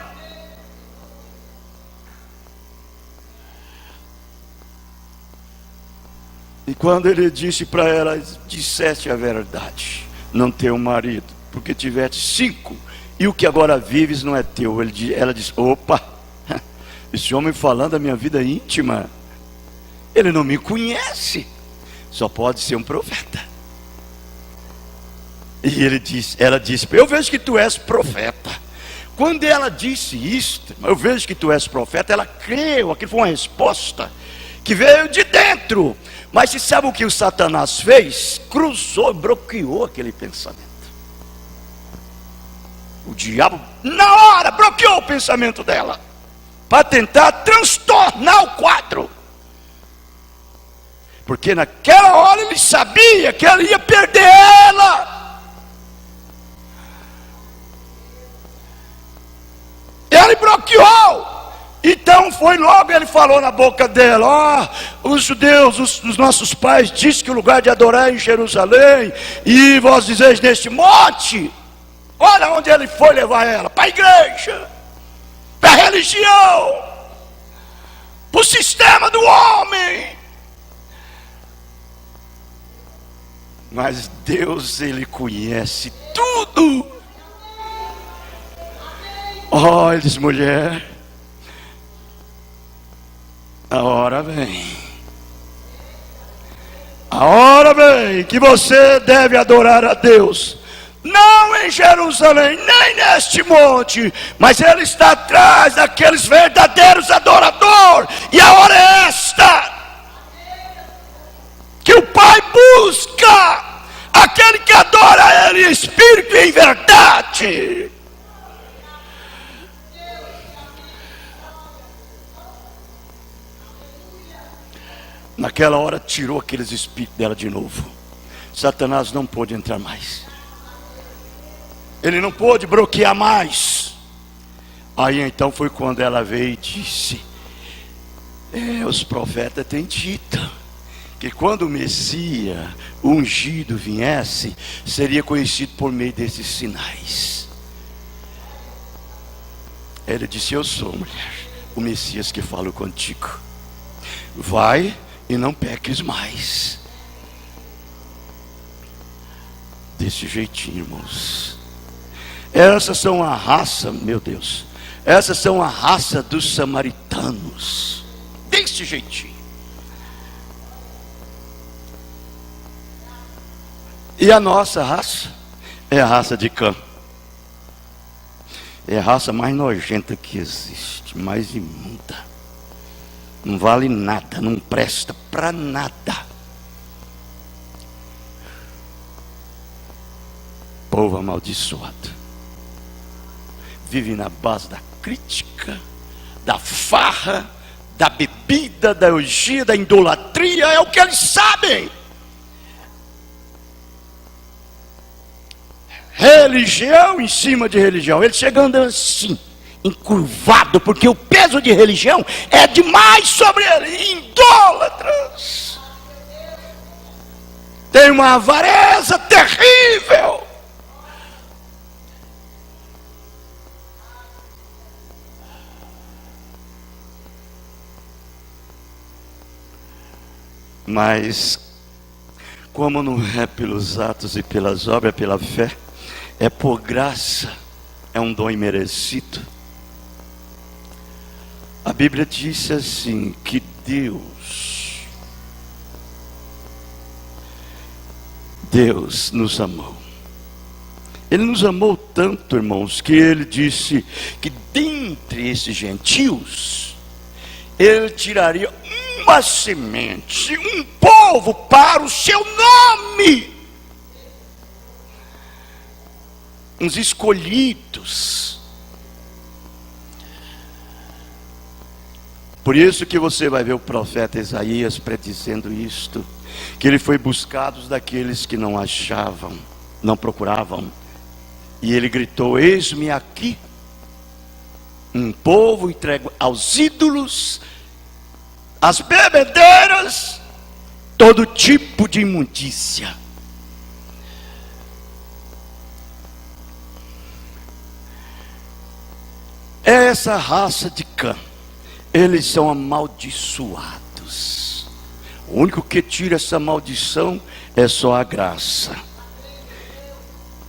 E quando ele disse para ela: disseste a verdade, não tenho marido, porque tiveste 5, e o que agora vives não é teu. Ela disse: opa, esse homem falando da minha vida íntima, ele não me conhece, só pode ser um profeta. E ela disse: eu vejo que tu és profeta. Quando ela disse isto, eu vejo que tu és profeta, ela creu. Aquilo foi uma resposta que veio de dentro. Mas você sabe o que o Satanás fez? Cruzou, bloqueou aquele pensamento. O diabo na hora bloqueou o pensamento dela, para tentar transtornar o quadro. Porque naquela hora ele sabia que ela ia perder ela. Ele bloqueou. Então foi logo, ele falou na boca dela: os judeus, os nossos pais dizem que o lugar de adorar é em Jerusalém, e vós dizeis neste monte. Olha onde ele foi levar ela: para a igreja, para a religião, para o sistema do homem. Mas Deus, ele conhece tudo. Oh, ele diz: mulher, a hora vem. A hora vem que você deve adorar a Deus não em Jerusalém, nem neste monte, mas Ele está atrás daqueles verdadeiros adoradores. E a hora é esta, que o Pai busca aquele que adora Ele em espírito e em verdade. Naquela hora tirou aqueles espíritos dela de novo. Satanás não pôde entrar mais. Ele não pôde bloquear mais. Aí então foi quando ela veio e disse: os profetas têm dito que quando o Messias, o ungido, viesse, seria conhecido por meio desses sinais. Ele disse: eu sou, mulher, o Messias que falo contigo. Vai e não peques mais. Desse jeitinho, irmãos. Essas são a raça, meu Deus, essas são a raça dos samaritanos. Desse jeitinho. E a nossa raça é a raça de Cã. É a raça mais nojenta que existe, mais imunda. Não vale nada, não presta para nada. Povo amaldiçoado. Vive na base da crítica, da farra, da bebida, da orgia, da idolatria. É o que eles sabem. Religião em cima de religião. Ele chegando assim, encurvado, porque o peso de religião é demais sobre ele. Idólatras. Tem uma avareza terrível. Mas como não é pelos atos e pelas obras, é pela fé, é por graça, é um dom imerecido. A Bíblia diz assim, que Deus nos amou. Ele nos amou tanto, irmãos, que Ele disse que dentre esses gentios, Ele tiraria uma semente, um povo para o seu nome. Uns escolhidos. Por isso que você vai ver o profeta Isaías predizendo isto, que ele foi buscado daqueles que não achavam, não procuravam, e ele gritou: eis-me aqui, um povo entregue aos ídolos, às bebedeiras, todo tipo de imundícia. Essa raça de Cã, eles são amaldiçoados. O único que tira essa maldição é só a graça.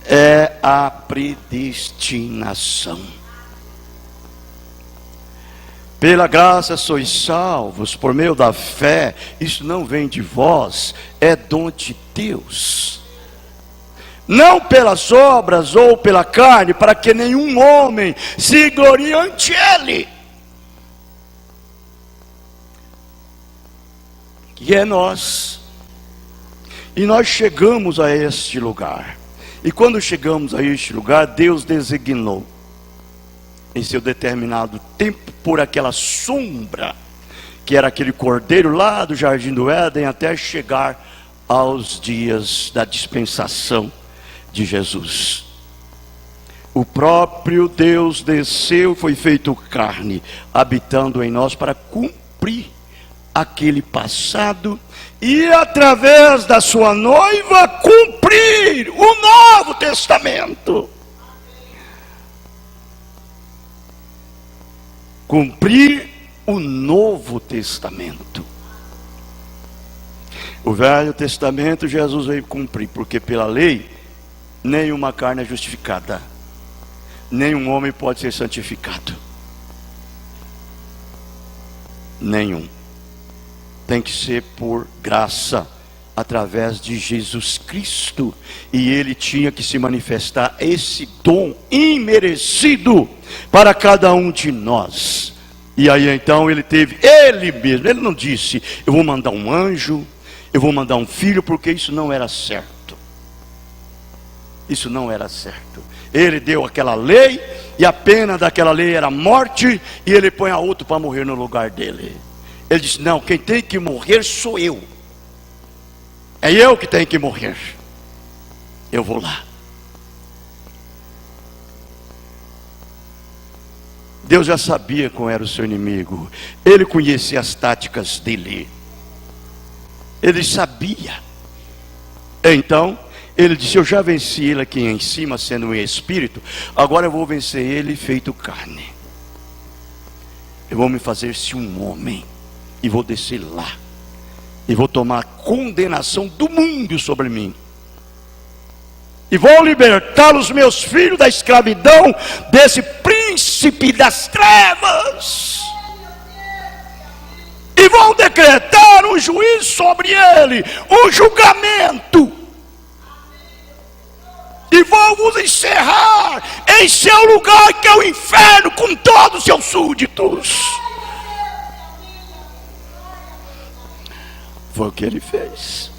É a predestinação. Pela graça sois salvos por meio da fé. Isso não vem de vós, é dom de Deus. Não pelas obras ou pela carne, para que nenhum homem se glorie ante ele. Que é nós. E nós chegamos a este lugar. E quando chegamos a este lugar, Deus designou, em seu determinado tempo, por aquela sombra, que era aquele cordeiro lá do jardim do Éden, até chegar aos dias da dispensação de Jesus. O próprio Deus desceu, foi feito carne, habitando em nós para cumprir aquele passado e através da sua noiva cumprir o Novo Testamento. Cumprir o Novo Testamento. O Velho Testamento Jesus veio cumprir, porque pela lei nenhuma carne é justificada, nenhum homem pode ser santificado, nenhum. Tem que ser por graça através de Jesus Cristo, e ele tinha que se manifestar esse dom imerecido para cada um de nós. E aí então ele teve, ele mesmo, ele não disse, eu vou mandar um anjo, eu vou mandar um filho, porque isso não era certo. Isso não era certo. Ele deu aquela lei, e a pena daquela lei era morte, e ele põe a outro para morrer no lugar dele. Ele disse, não, quem tem que morrer sou eu. É eu que tenho que morrer. Eu vou lá. Deus já sabia qual era o seu inimigo. Ele conhecia as táticas dele. Ele sabia. Então, ele disse, eu já venci ele aqui em cima, sendo um espírito. Agora eu vou vencer ele feito carne. Eu vou me fazer-se um homem. E vou descer lá. E vou tomar a condenação do mundo sobre mim. E vou libertar os meus filhos da escravidão desse príncipe das trevas. E vou decretar um juízo sobre ele, um julgamento. E vou vos encerrar em seu lugar, que é o inferno, com todos os seus súditos. Foi o que ele fez.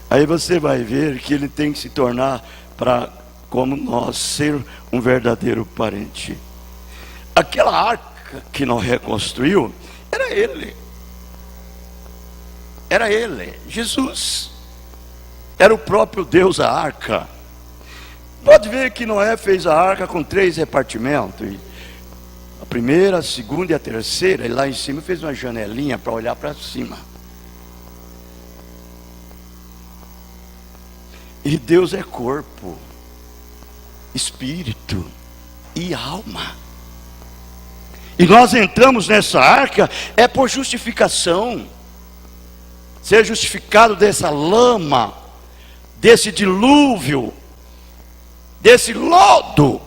Aí você vai ver que ele tem que se tornar, para como nós, ser um verdadeiro parente. Aquela arca que Noé construiu, era ele. Era ele, Jesus. Era o próprio Deus a arca. Pode ver que Noé fez a arca com 3 repartimentos. A primeira, a segunda e a terceira, e lá em cima fez uma janelinha para olhar para cima. E Deus é corpo, espírito e alma. E nós entramos nessa arca é por justificação. Ser justificado dessa lama, desse dilúvio, desse lodo.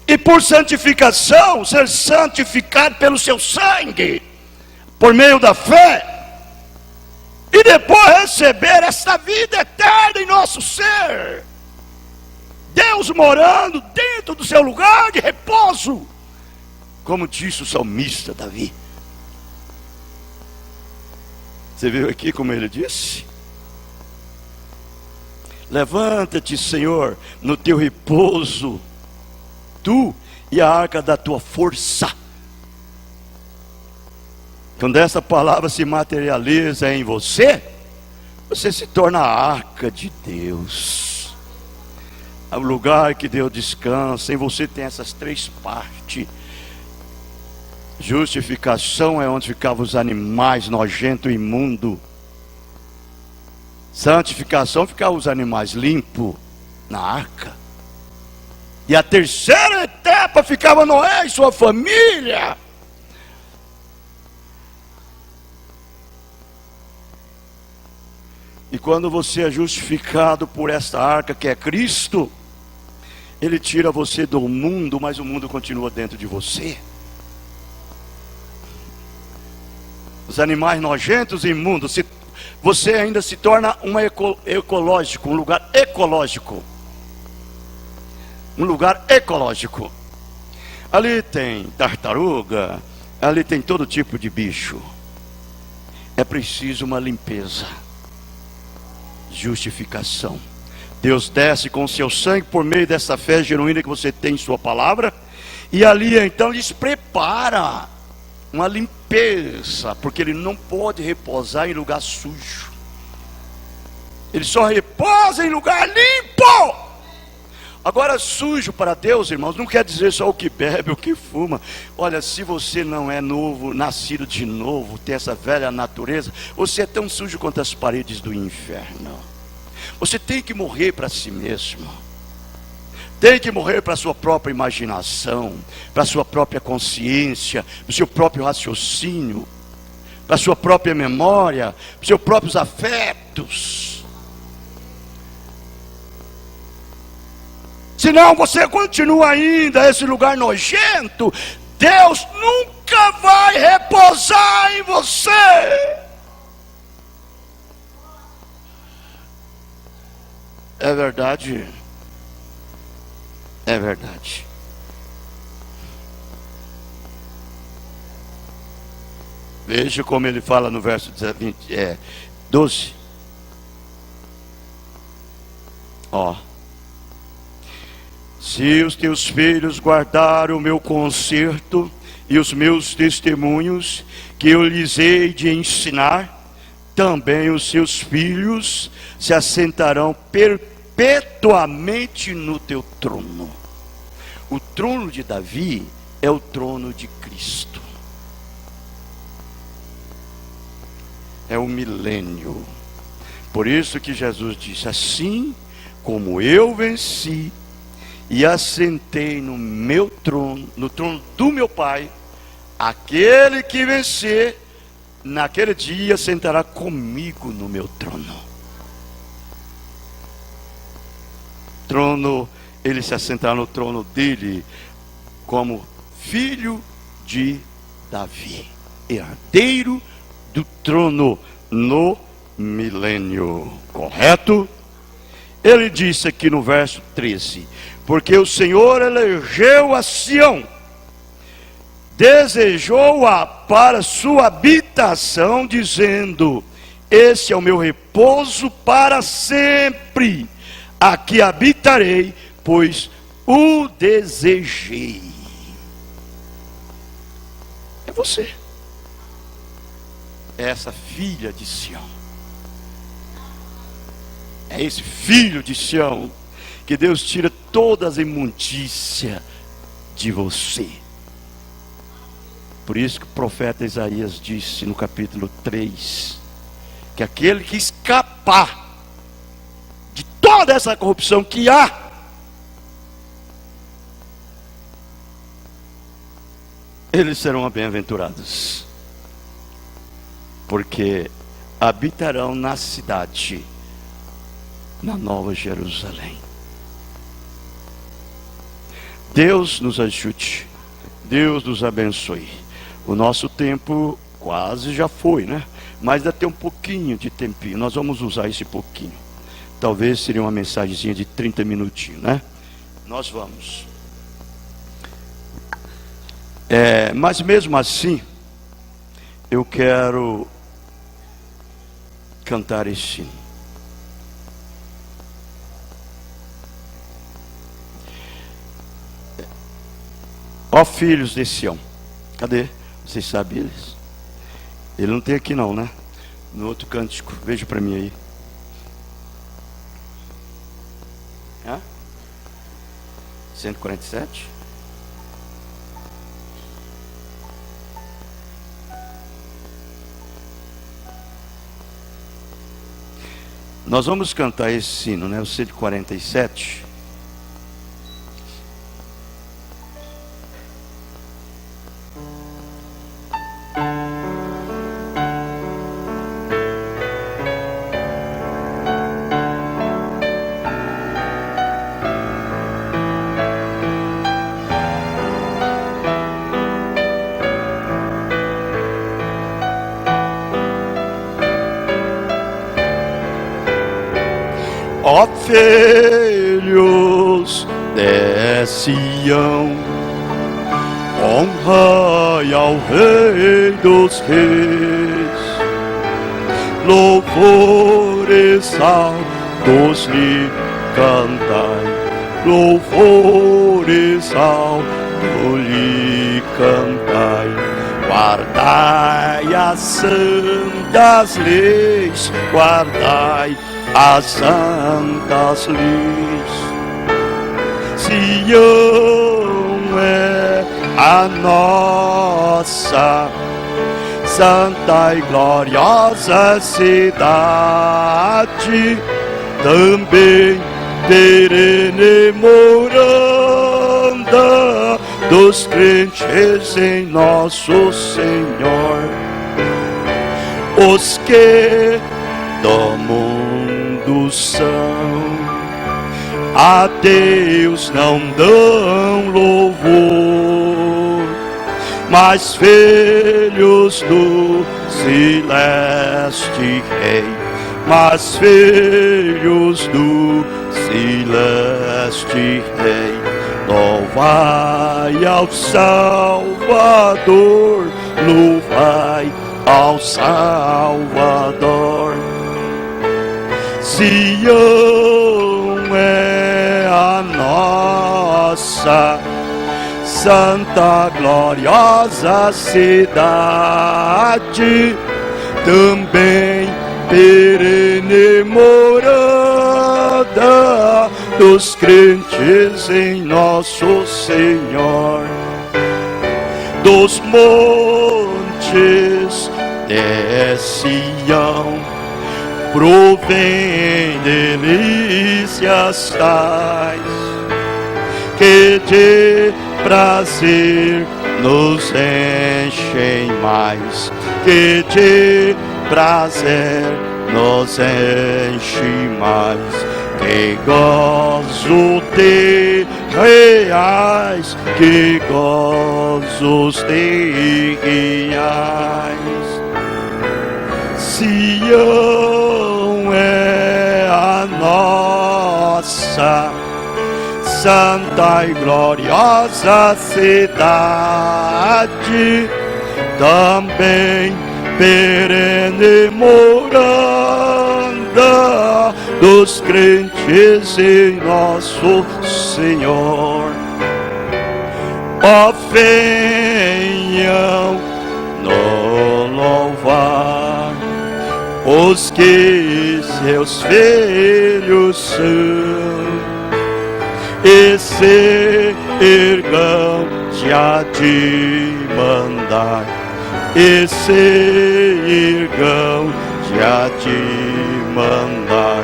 E por santificação, ser santificado pelo seu sangue, por meio da fé. E depois receber esta vida eterna em nosso ser. Deus morando dentro do seu lugar de repouso. Como disse o salmista Davi. Você viu aqui como ele disse? Levanta-te, Senhor, no teu repouso, tu e a arca da tua força. Quando essa palavra se materializa em você, você se torna a arca de Deus. O lugar que Deus descansa. Em você tem essas 3 partes. Justificação é onde ficavam os animais nojentos e imundos. Santificação ficavam os animais limpos na arca. E a terceira etapa ficava Noé e sua família. E quando você é justificado por esta arca que é Cristo, Ele tira você do mundo, mas o mundo continua dentro de você. Os animais nojentos e imundos, você ainda se torna um ecológico, um lugar ecológico. Um lugar ecológico. Ali tem tartaruga, ali tem todo tipo de bicho. É preciso uma limpeza. Justificação. Deus desce com o seu sangue por meio dessa fé genuína que você tem em sua palavra. E ali então lhes prepara uma limpeza, porque ele não pode repousar em lugar sujo. Ele só repousa em lugar limpo. Agora, sujo para Deus, irmãos, não quer dizer só o que bebe, o que fuma. Olha, se você não é novo, nascido de novo, tem essa velha natureza, você é tão sujo quanto as paredes do inferno. Você tem que morrer para si mesmo. Tem que morrer para a sua própria imaginação, para a sua própria consciência, para o seu próprio raciocínio, para a sua própria memória, para os seus próprios afetos. Senão você continua ainda esse lugar nojento. Deus nunca nunca vai repousar em você. É verdade. É verdade. Veja como ele fala no verso 12. Se os teus filhos guardarem o meu conserto e os meus testemunhos, que eu lhes hei de ensinar, também os seus filhos se assentarão perpetuamente no teu trono. O trono de Davi é o trono de Cristo. É o milênio. Por isso que Jesus disse: assim como eu venci e assentei no meu trono, no trono do meu Pai, aquele que vencer, naquele dia sentará comigo no meu trono. Trono, ele se assentará no trono dele como filho de Davi, herdeiro do trono no milênio. Correto? Ele disse aqui no verso 13: porque o Senhor elegeu a Sião, desejou-a para sua habitação, dizendo: esse é o meu repouso para sempre, aqui habitarei, pois o desejei. É você, é essa filha de Sião, é esse filho de Sião, que Deus tira todas as imundícias de você. Por isso que o profeta Isaías disse no capítulo 3, que aquele que escapar de toda essa corrupção que há, eles serão bem-aventurados, porque habitarão na cidade, na Nova Jerusalém. Deus nos ajude, Deus nos abençoe. O nosso tempo quase já foi, né? Mas ainda tem um pouquinho de tempinho. Nós vamos usar esse pouquinho. Talvez seria uma mensagenzinha de 30 minutinhos, né? Nós vamos. Mas mesmo assim, eu quero cantar esse hino. Ó filhos de Sião. Cadê? Vocês sabem eles? Ele não tem aqui não, né? No outro cântico. Veja para mim aí. Hã? 147? Nós vamos cantar esse hino, né? O 147. Ó filhos de Sião, honrai ao Rei dos Reis, louvores altos lhe cantai, louvores altos lhe cantai. Guardai as santas leis, guardai as santas leis. Sião é a nossa santa e gloriosa cidade, também perene moranda dos crentes em nosso Senhor. Os que do mundo são, a Deus não dão louvor, mais filhos do celeste Rei, mais filhos do celeste Rei. Louvai ao Salvador, louvai ao Salvador. Sião é a nossa santa, gloriosa cidade, também perene morada dos crentes em nosso Senhor. Dos montes de Sião provém delícias tais, que de prazer nos enchem mais, que de prazer nos enche mais, que gozo de reais, que gozos de reais. Sião é a nossa santa e gloriosa cidade, também perene morada dos crentes em nosso Senhor. Ó, venham no louvar os que seus filhos são, e se ergam já de mandar, e se ergam já de mandar.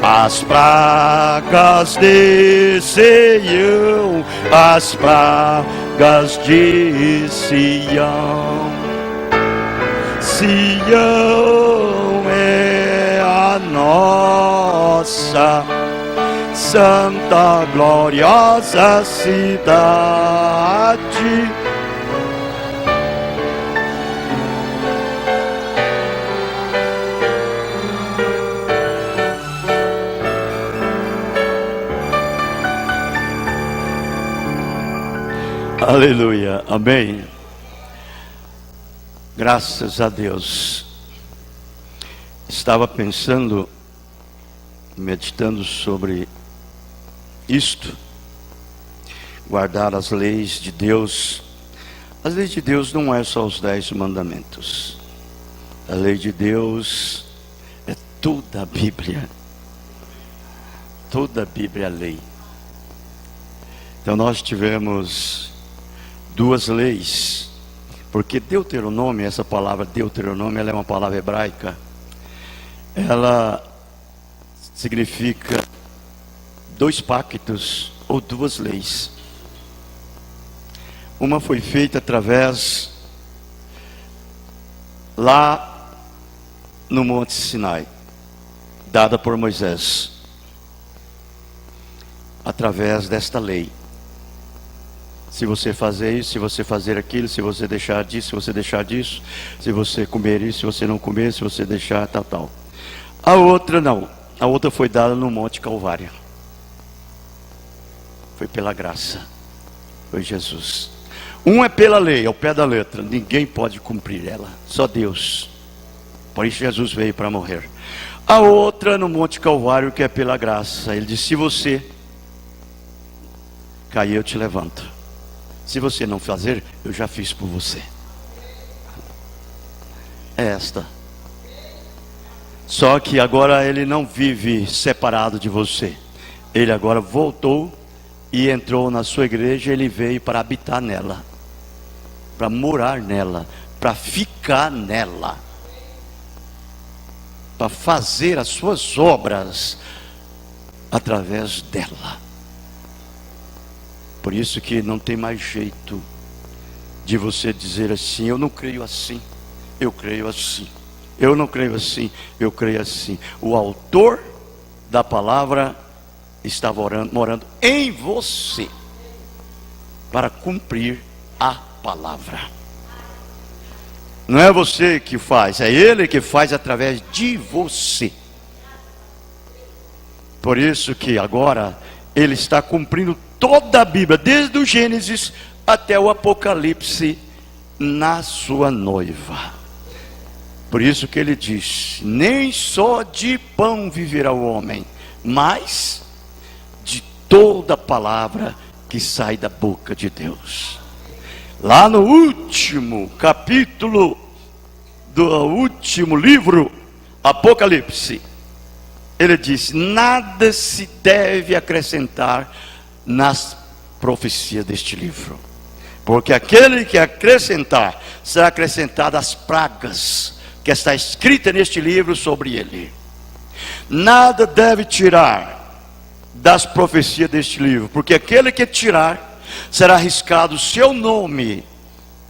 As pragas de Sião, as pragas de Sião. Sião é a nossa santa, gloriosa cidade. Aleluia, amém. Graças a Deus. Estava pensando, meditando sobre isto, guardar as leis de Deus. As leis de Deus não é só os 10 mandamentos. A lei de Deus é toda a Bíblia. Toda a Bíblia é lei. Então nós tivemos 2 leis, porque Deuteronômio, essa palavra Deuteronômio, ela é uma palavra hebraica. Ela significa 2 pactos ou 2 leis. Uma foi feita através lá no Monte Sinai, dada por Moisés, através desta lei. Se você fazer isso, se você fazer aquilo, se você deixar disso, se você deixar disso, se você comer isso, se você não comer, se você deixar tal. A outra não. A outra foi dada no Monte Calvário. Foi pela graça. Foi Jesus. Um é pela lei, ao pé da letra. Ninguém pode cumprir ela. Só Deus. Por isso Jesus veio para morrer. A outra no Monte Calvário, que é pela graça. Ele disse: se você cair, eu te levanto. Se você não fazer, eu já fiz por você. É esta. Só que agora ele não vive separado de você. Ele agora voltou e entrou na sua igreja. Ele veio para habitar nela, para morar nela, para ficar nela, para fazer as suas obras através dela. Por isso que não tem mais jeito de você dizer assim: eu não creio assim, eu creio assim. Eu não creio assim, eu creio assim. O autor da palavra estava morando em você para cumprir a palavra. Não é você que faz, é Ele que faz através de você. Por isso que agora Ele está cumprindo toda a Bíblia, desde o Gênesis até o Apocalipse, na sua noiva. Por isso que Ele diz: nem só de pão viverá o homem, mas de toda palavra que sai da boca de Deus. Lá no último capítulo do último livro, Apocalipse, ele diz: nada se deve acrescentar nas profecias deste livro, porque aquele que acrescentar, será acrescentado as pragas que está escrita neste livro sobre ele. Nada deve tirar das profecias deste livro, porque aquele que tirar, será arriscado o seu nome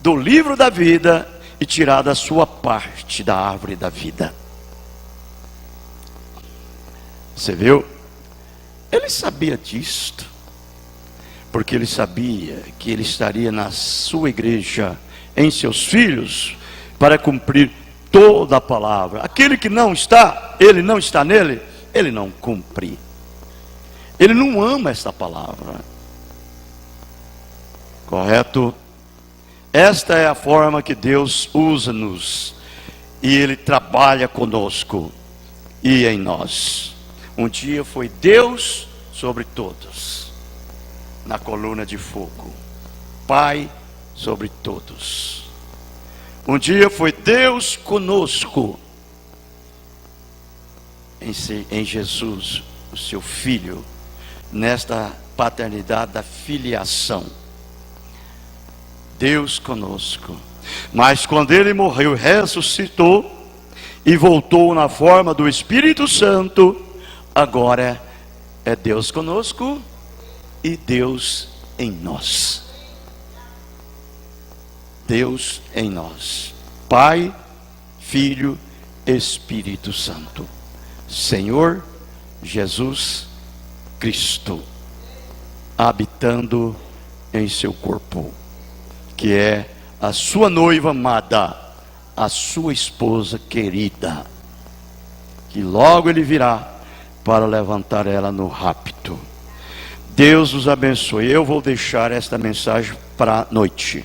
do livro da vida e tirada a sua parte da árvore da vida. Você viu? Ele sabia disto, porque ele sabia que ele estaria na sua igreja, em seus filhos, para cumprir toda a palavra. Aquele que não está, ele não está nele, ele não cumpre. Ele não ama esta palavra. Correto? Esta é a forma que Deus usa-nos, e Ele trabalha conosco e em nós. Um dia foi Deus sobre todos, na coluna de fogo, Pai sobre todos. Um dia foi Deus conosco, em Jesus, o seu Filho, nesta paternidade da filiação. Deus conosco. Mas quando Ele morreu, ressuscitou e voltou na forma do Espírito Santo, agora é Deus conosco e Deus em nós. Deus em nós, Pai, Filho, Espírito Santo, Senhor Jesus Cristo, habitando em seu corpo, que é a sua noiva amada, a sua esposa querida, que logo Ele virá para levantar ela no rapto. Deus os abençoe. Eu vou deixar esta mensagem para a noite,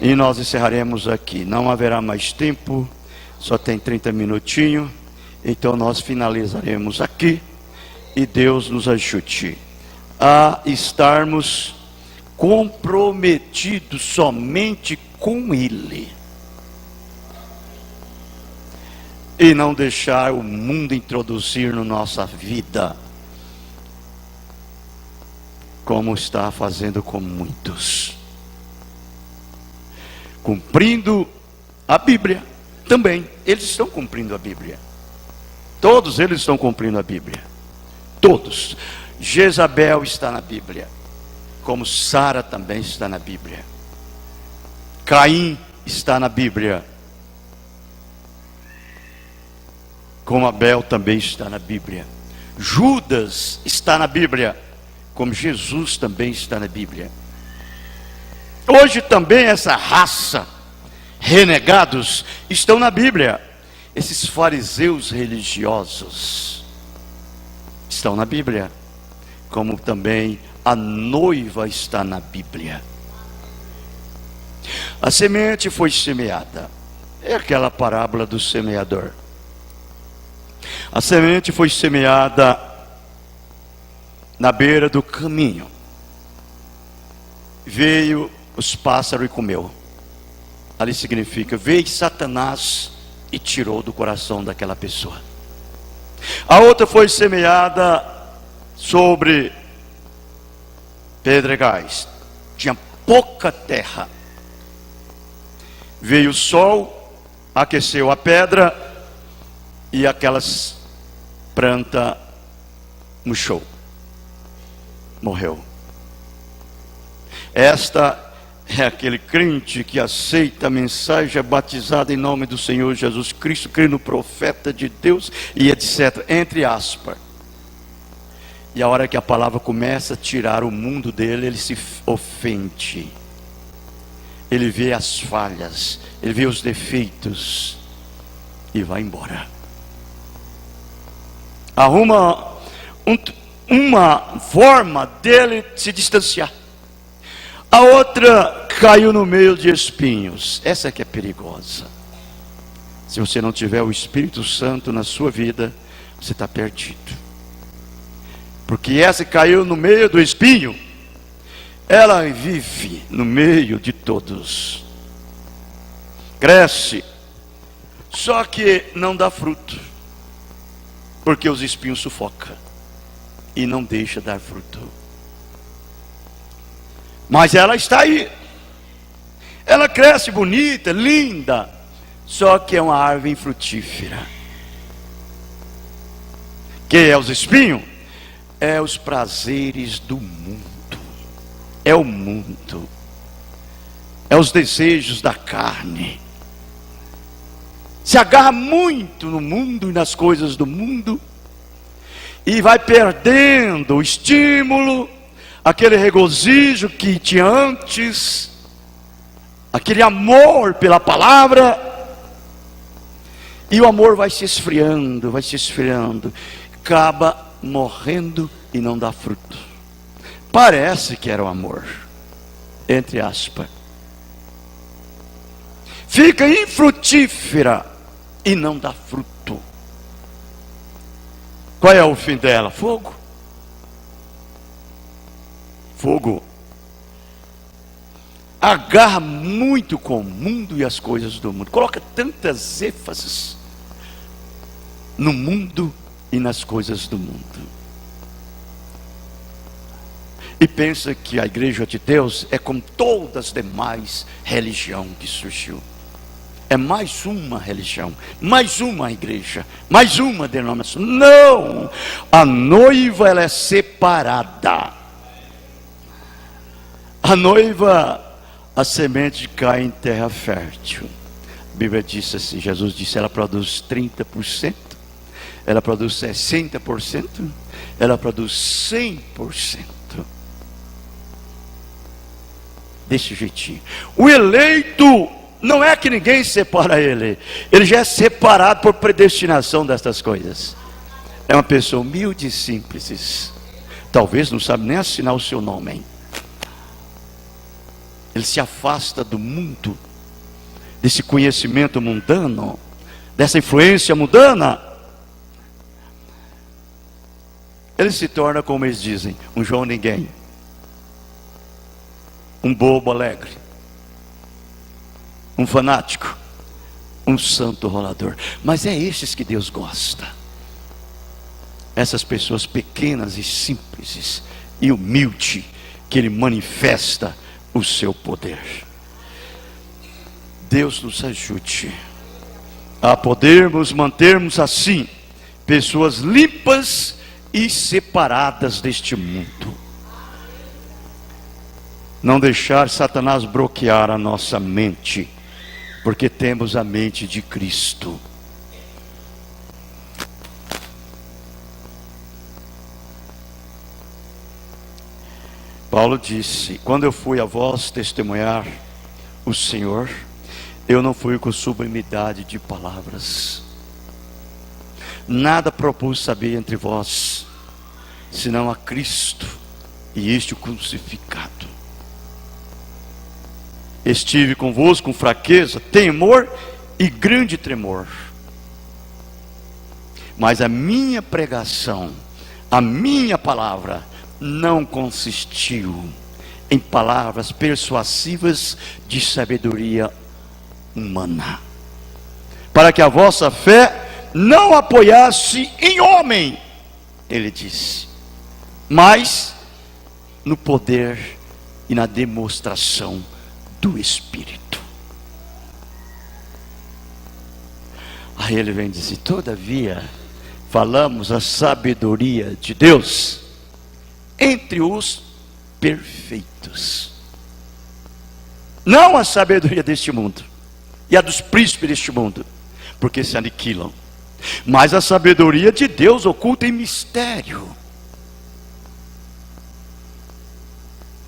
e nós encerraremos aqui. Não haverá mais tempo, só tem 30 minutinhos, então nós finalizaremos aqui, e Deus nos ajude a estarmos comprometidos somente com Ele, e não deixar o mundo introduzir na nossa vida, como está fazendo com muitos, cumprindo a Bíblia também. Eles estão cumprindo a Bíblia, todos eles estão cumprindo a Bíblia, todos. Jezabel está na Bíblia, como Sara também está na Bíblia. Caim está na Bíblia, como Abel também está na Bíblia. Judas está na Bíblia, como Jesus também está na Bíblia. Hoje também essa raça, renegados, estão na Bíblia. Esses fariseus religiosos estão na Bíblia, como também a noiva está na Bíblia. A semente foi semeada. É aquela parábola do semeador. A semente foi semeada na beira do caminho. Veio os pássaros e comeu. Ali significa, veio Satanás e tirou do coração daquela pessoa. A outra foi semeada sobre pedregais, tinha pouca terra. Veio o sol, aqueceu a pedra, e aquelas planta murchou, morreu. Esta é aquele crente que aceita a mensagem, é batizado em nome do Senhor Jesus Cristo, crê no profeta de Deus e etc, entre aspas. E a hora que a palavra começa a tirar o mundo dele, ele se ofende. ele vê as falhas, ele vê os defeitos e vai embora. Arruma uma forma dele se distanciar. A outra caiu no meio de espinhos. Essa que é perigosa. Se você não tiver o Espírito Santo na sua vida, você está perdido. Porque essa que caiu no meio do espinho, ela vive no meio de todos. Cresce, só que não dá fruto. Porque os espinhos sufocam e não deixa dar fruto. Mas ela está aí. Ela cresce bonita, linda, só que é uma árvore infrutífera. Que é os espinhos? É os prazeres do mundo. É o mundo. É os desejos da carne. Se agarra muito no mundo e nas coisas do mundo, e vai perdendo o estímulo, aquele regozijo que tinha antes, aquele amor pela palavra, e o amor vai se esfriando, acaba morrendo e não dá fruto. Parece que era o amor, entre aspas. Fica infrutífera e não dá fruto. Qual é o fim dela? Fogo. Fogo. Agarra muito com o mundo e as coisas do mundo. Coloca tantas ênfases no mundo e nas coisas do mundo. E pensa que a igreja de Deus é como todas as demais religiões que surgiu. É mais uma religião, mais uma igreja, mais uma denominação. Não! A noiva, ela é separada. A noiva, a semente cai em terra fértil. A Bíblia diz assim, Jesus disse, ela produz 30%, ela produz 60%, ela produz 100%. Desse jeitinho. O eleito não é que ninguém separa ele. Ele já é separado por predestinação destas coisas. É uma pessoa humilde e simples. Talvez não sabe nem assinar o seu nome, hein? Ele se afasta do mundo, desse conhecimento mundano, dessa influência mundana. Ele se torna, como eles dizem, um João Ninguém, um bobo alegre, um fanático, um santo rolador. Mas é esses que Deus gosta. Essas pessoas pequenas e simples e humildes, que Ele manifesta o seu poder. Deus nos ajude a podermos mantermos assim, pessoas limpas e separadas deste mundo. Não deixar Satanás bloquear a nossa mente, porque temos a mente de Cristo. Paulo disse, quando eu fui a vós testemunhar o Senhor, eu não fui com sublimidade de palavras. Nada propus saber entre vós, senão a Cristo e este o crucificado. Estive convosco com fraqueza, temor e grande tremor. Mas a minha pregação, a minha palavra, não consistiu em palavras persuasivas de sabedoria humana, para que a vossa fé não apoiasse em homem, ele disse, mas no poder e na demonstração do Espírito. Aí ele vem dizer, todavia falamos a sabedoria de Deus entre os perfeitos, não a sabedoria deste mundo e a dos príncipes deste mundo, porque se aniquilam, mas a sabedoria de Deus oculta em mistério,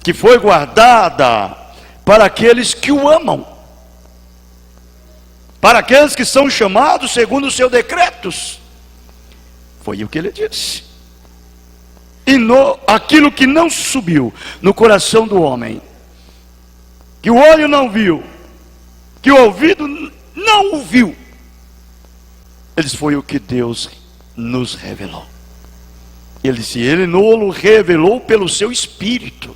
que foi guardada para aqueles que o amam, para aqueles que são chamados segundo os seus decretos. Foi o que ele disse. E aquilo que não subiu no coração do homem, que o olho não viu, que o ouvido não ouviu, eles foi o que Deus nos revelou. Ele disse, ele nos revelou pelo seu Espírito,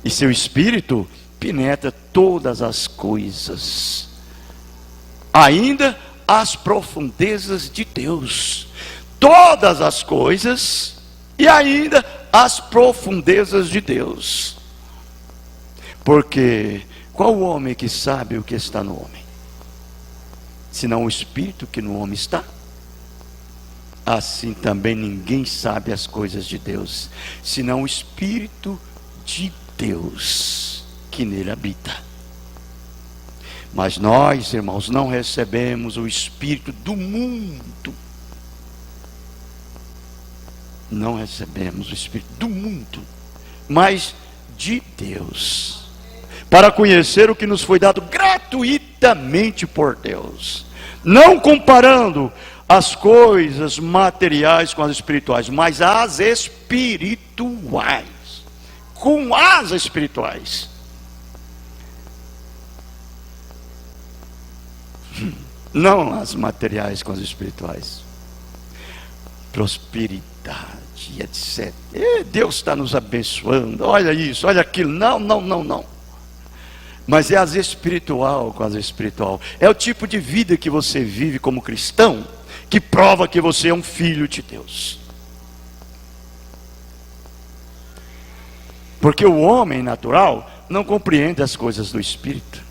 e seu Espírito penetra todas as coisas, ainda as profundezas de Deus, todas as coisas, e ainda as profundezas de Deus. Porque qual o homem que sabe o que está no homem, senão o Espírito que no homem está? Assim também ninguém sabe as coisas de Deus, senão o Espírito de Deus que nele habita. Mas nós, irmãos, não recebemos o Espírito do mundo. Não recebemos o Espírito do mundo, mas de Deus, para conhecer o que nos foi dado gratuitamente por Deus, não comparando as coisas materiais com as espirituais, mas as espirituais com as espirituais. Não as materiais com as espirituais. Prosperidade, etc. Deus está nos abençoando, olha isso, olha aquilo. Não. Mas é as espiritual com as espiritual. É o tipo de vida que você vive como cristão, que prova que você é um filho de Deus. Porque o homem natural não compreende as coisas do Espírito,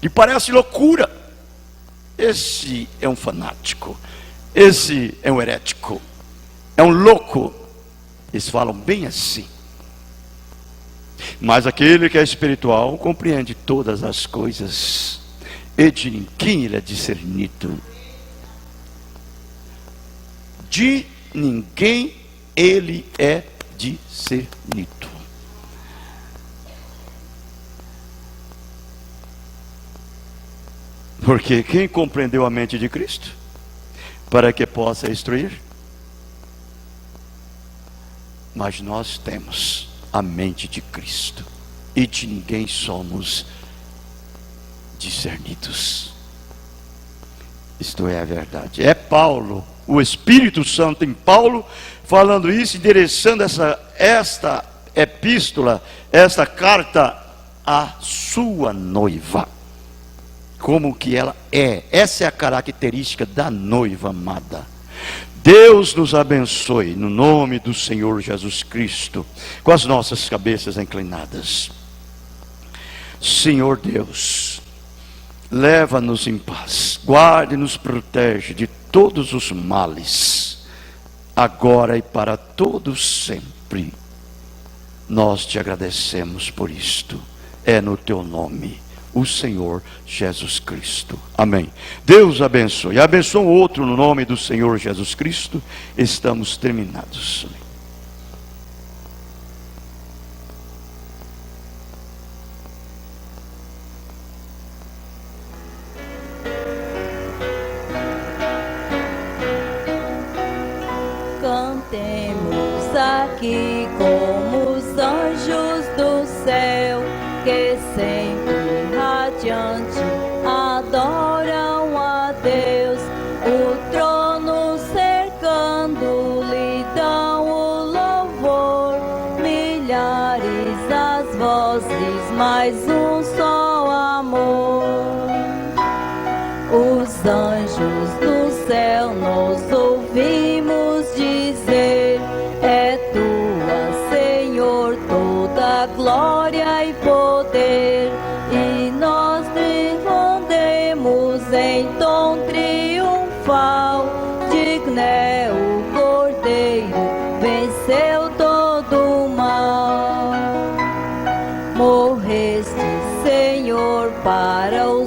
e parece loucura. Esse é um fanático, esse é um herético, é um louco. Eles falam bem assim. Mas aquele que é espiritual compreende todas as coisas, e de ninguém ele é discernido. De ninguém ele é discernido. Porque quem compreendeu a mente de Cristo para que possa instruir? Mas nós temos a mente de Cristo, e de ninguém somos discernidos. Isto é a verdade. É Paulo, o Espírito Santo em Paulo, falando isso, endereçando esta epístola, esta carta à sua noiva, como que ela é. Essa é a característica da noiva amada. Deus nos abençoe, no nome do Senhor Jesus Cristo, com as nossas cabeças inclinadas. Senhor Deus, leva-nos em paz, guarde e nos protege de todos os males, agora e para todos sempre. Nós te agradecemos por isto, é no teu nome, o Senhor Jesus Cristo. Amém. Deus abençoe. Abençoe o outro no nome do Senhor Jesus Cristo. Estamos terminados. Cantemos aqui como os anjos do céu, que sempre radiante adoram a Deus, o trono cercando lhe dão o louvor, milhares as vozes, mas um só amor. Os anjos do céu nós ouvimos dizer, é tua, Senhor, toda glória e poder, e nós respondemos em tom triunfal, digno é o Cordeiro, venceu todo o mal. Morreste, Senhor, para o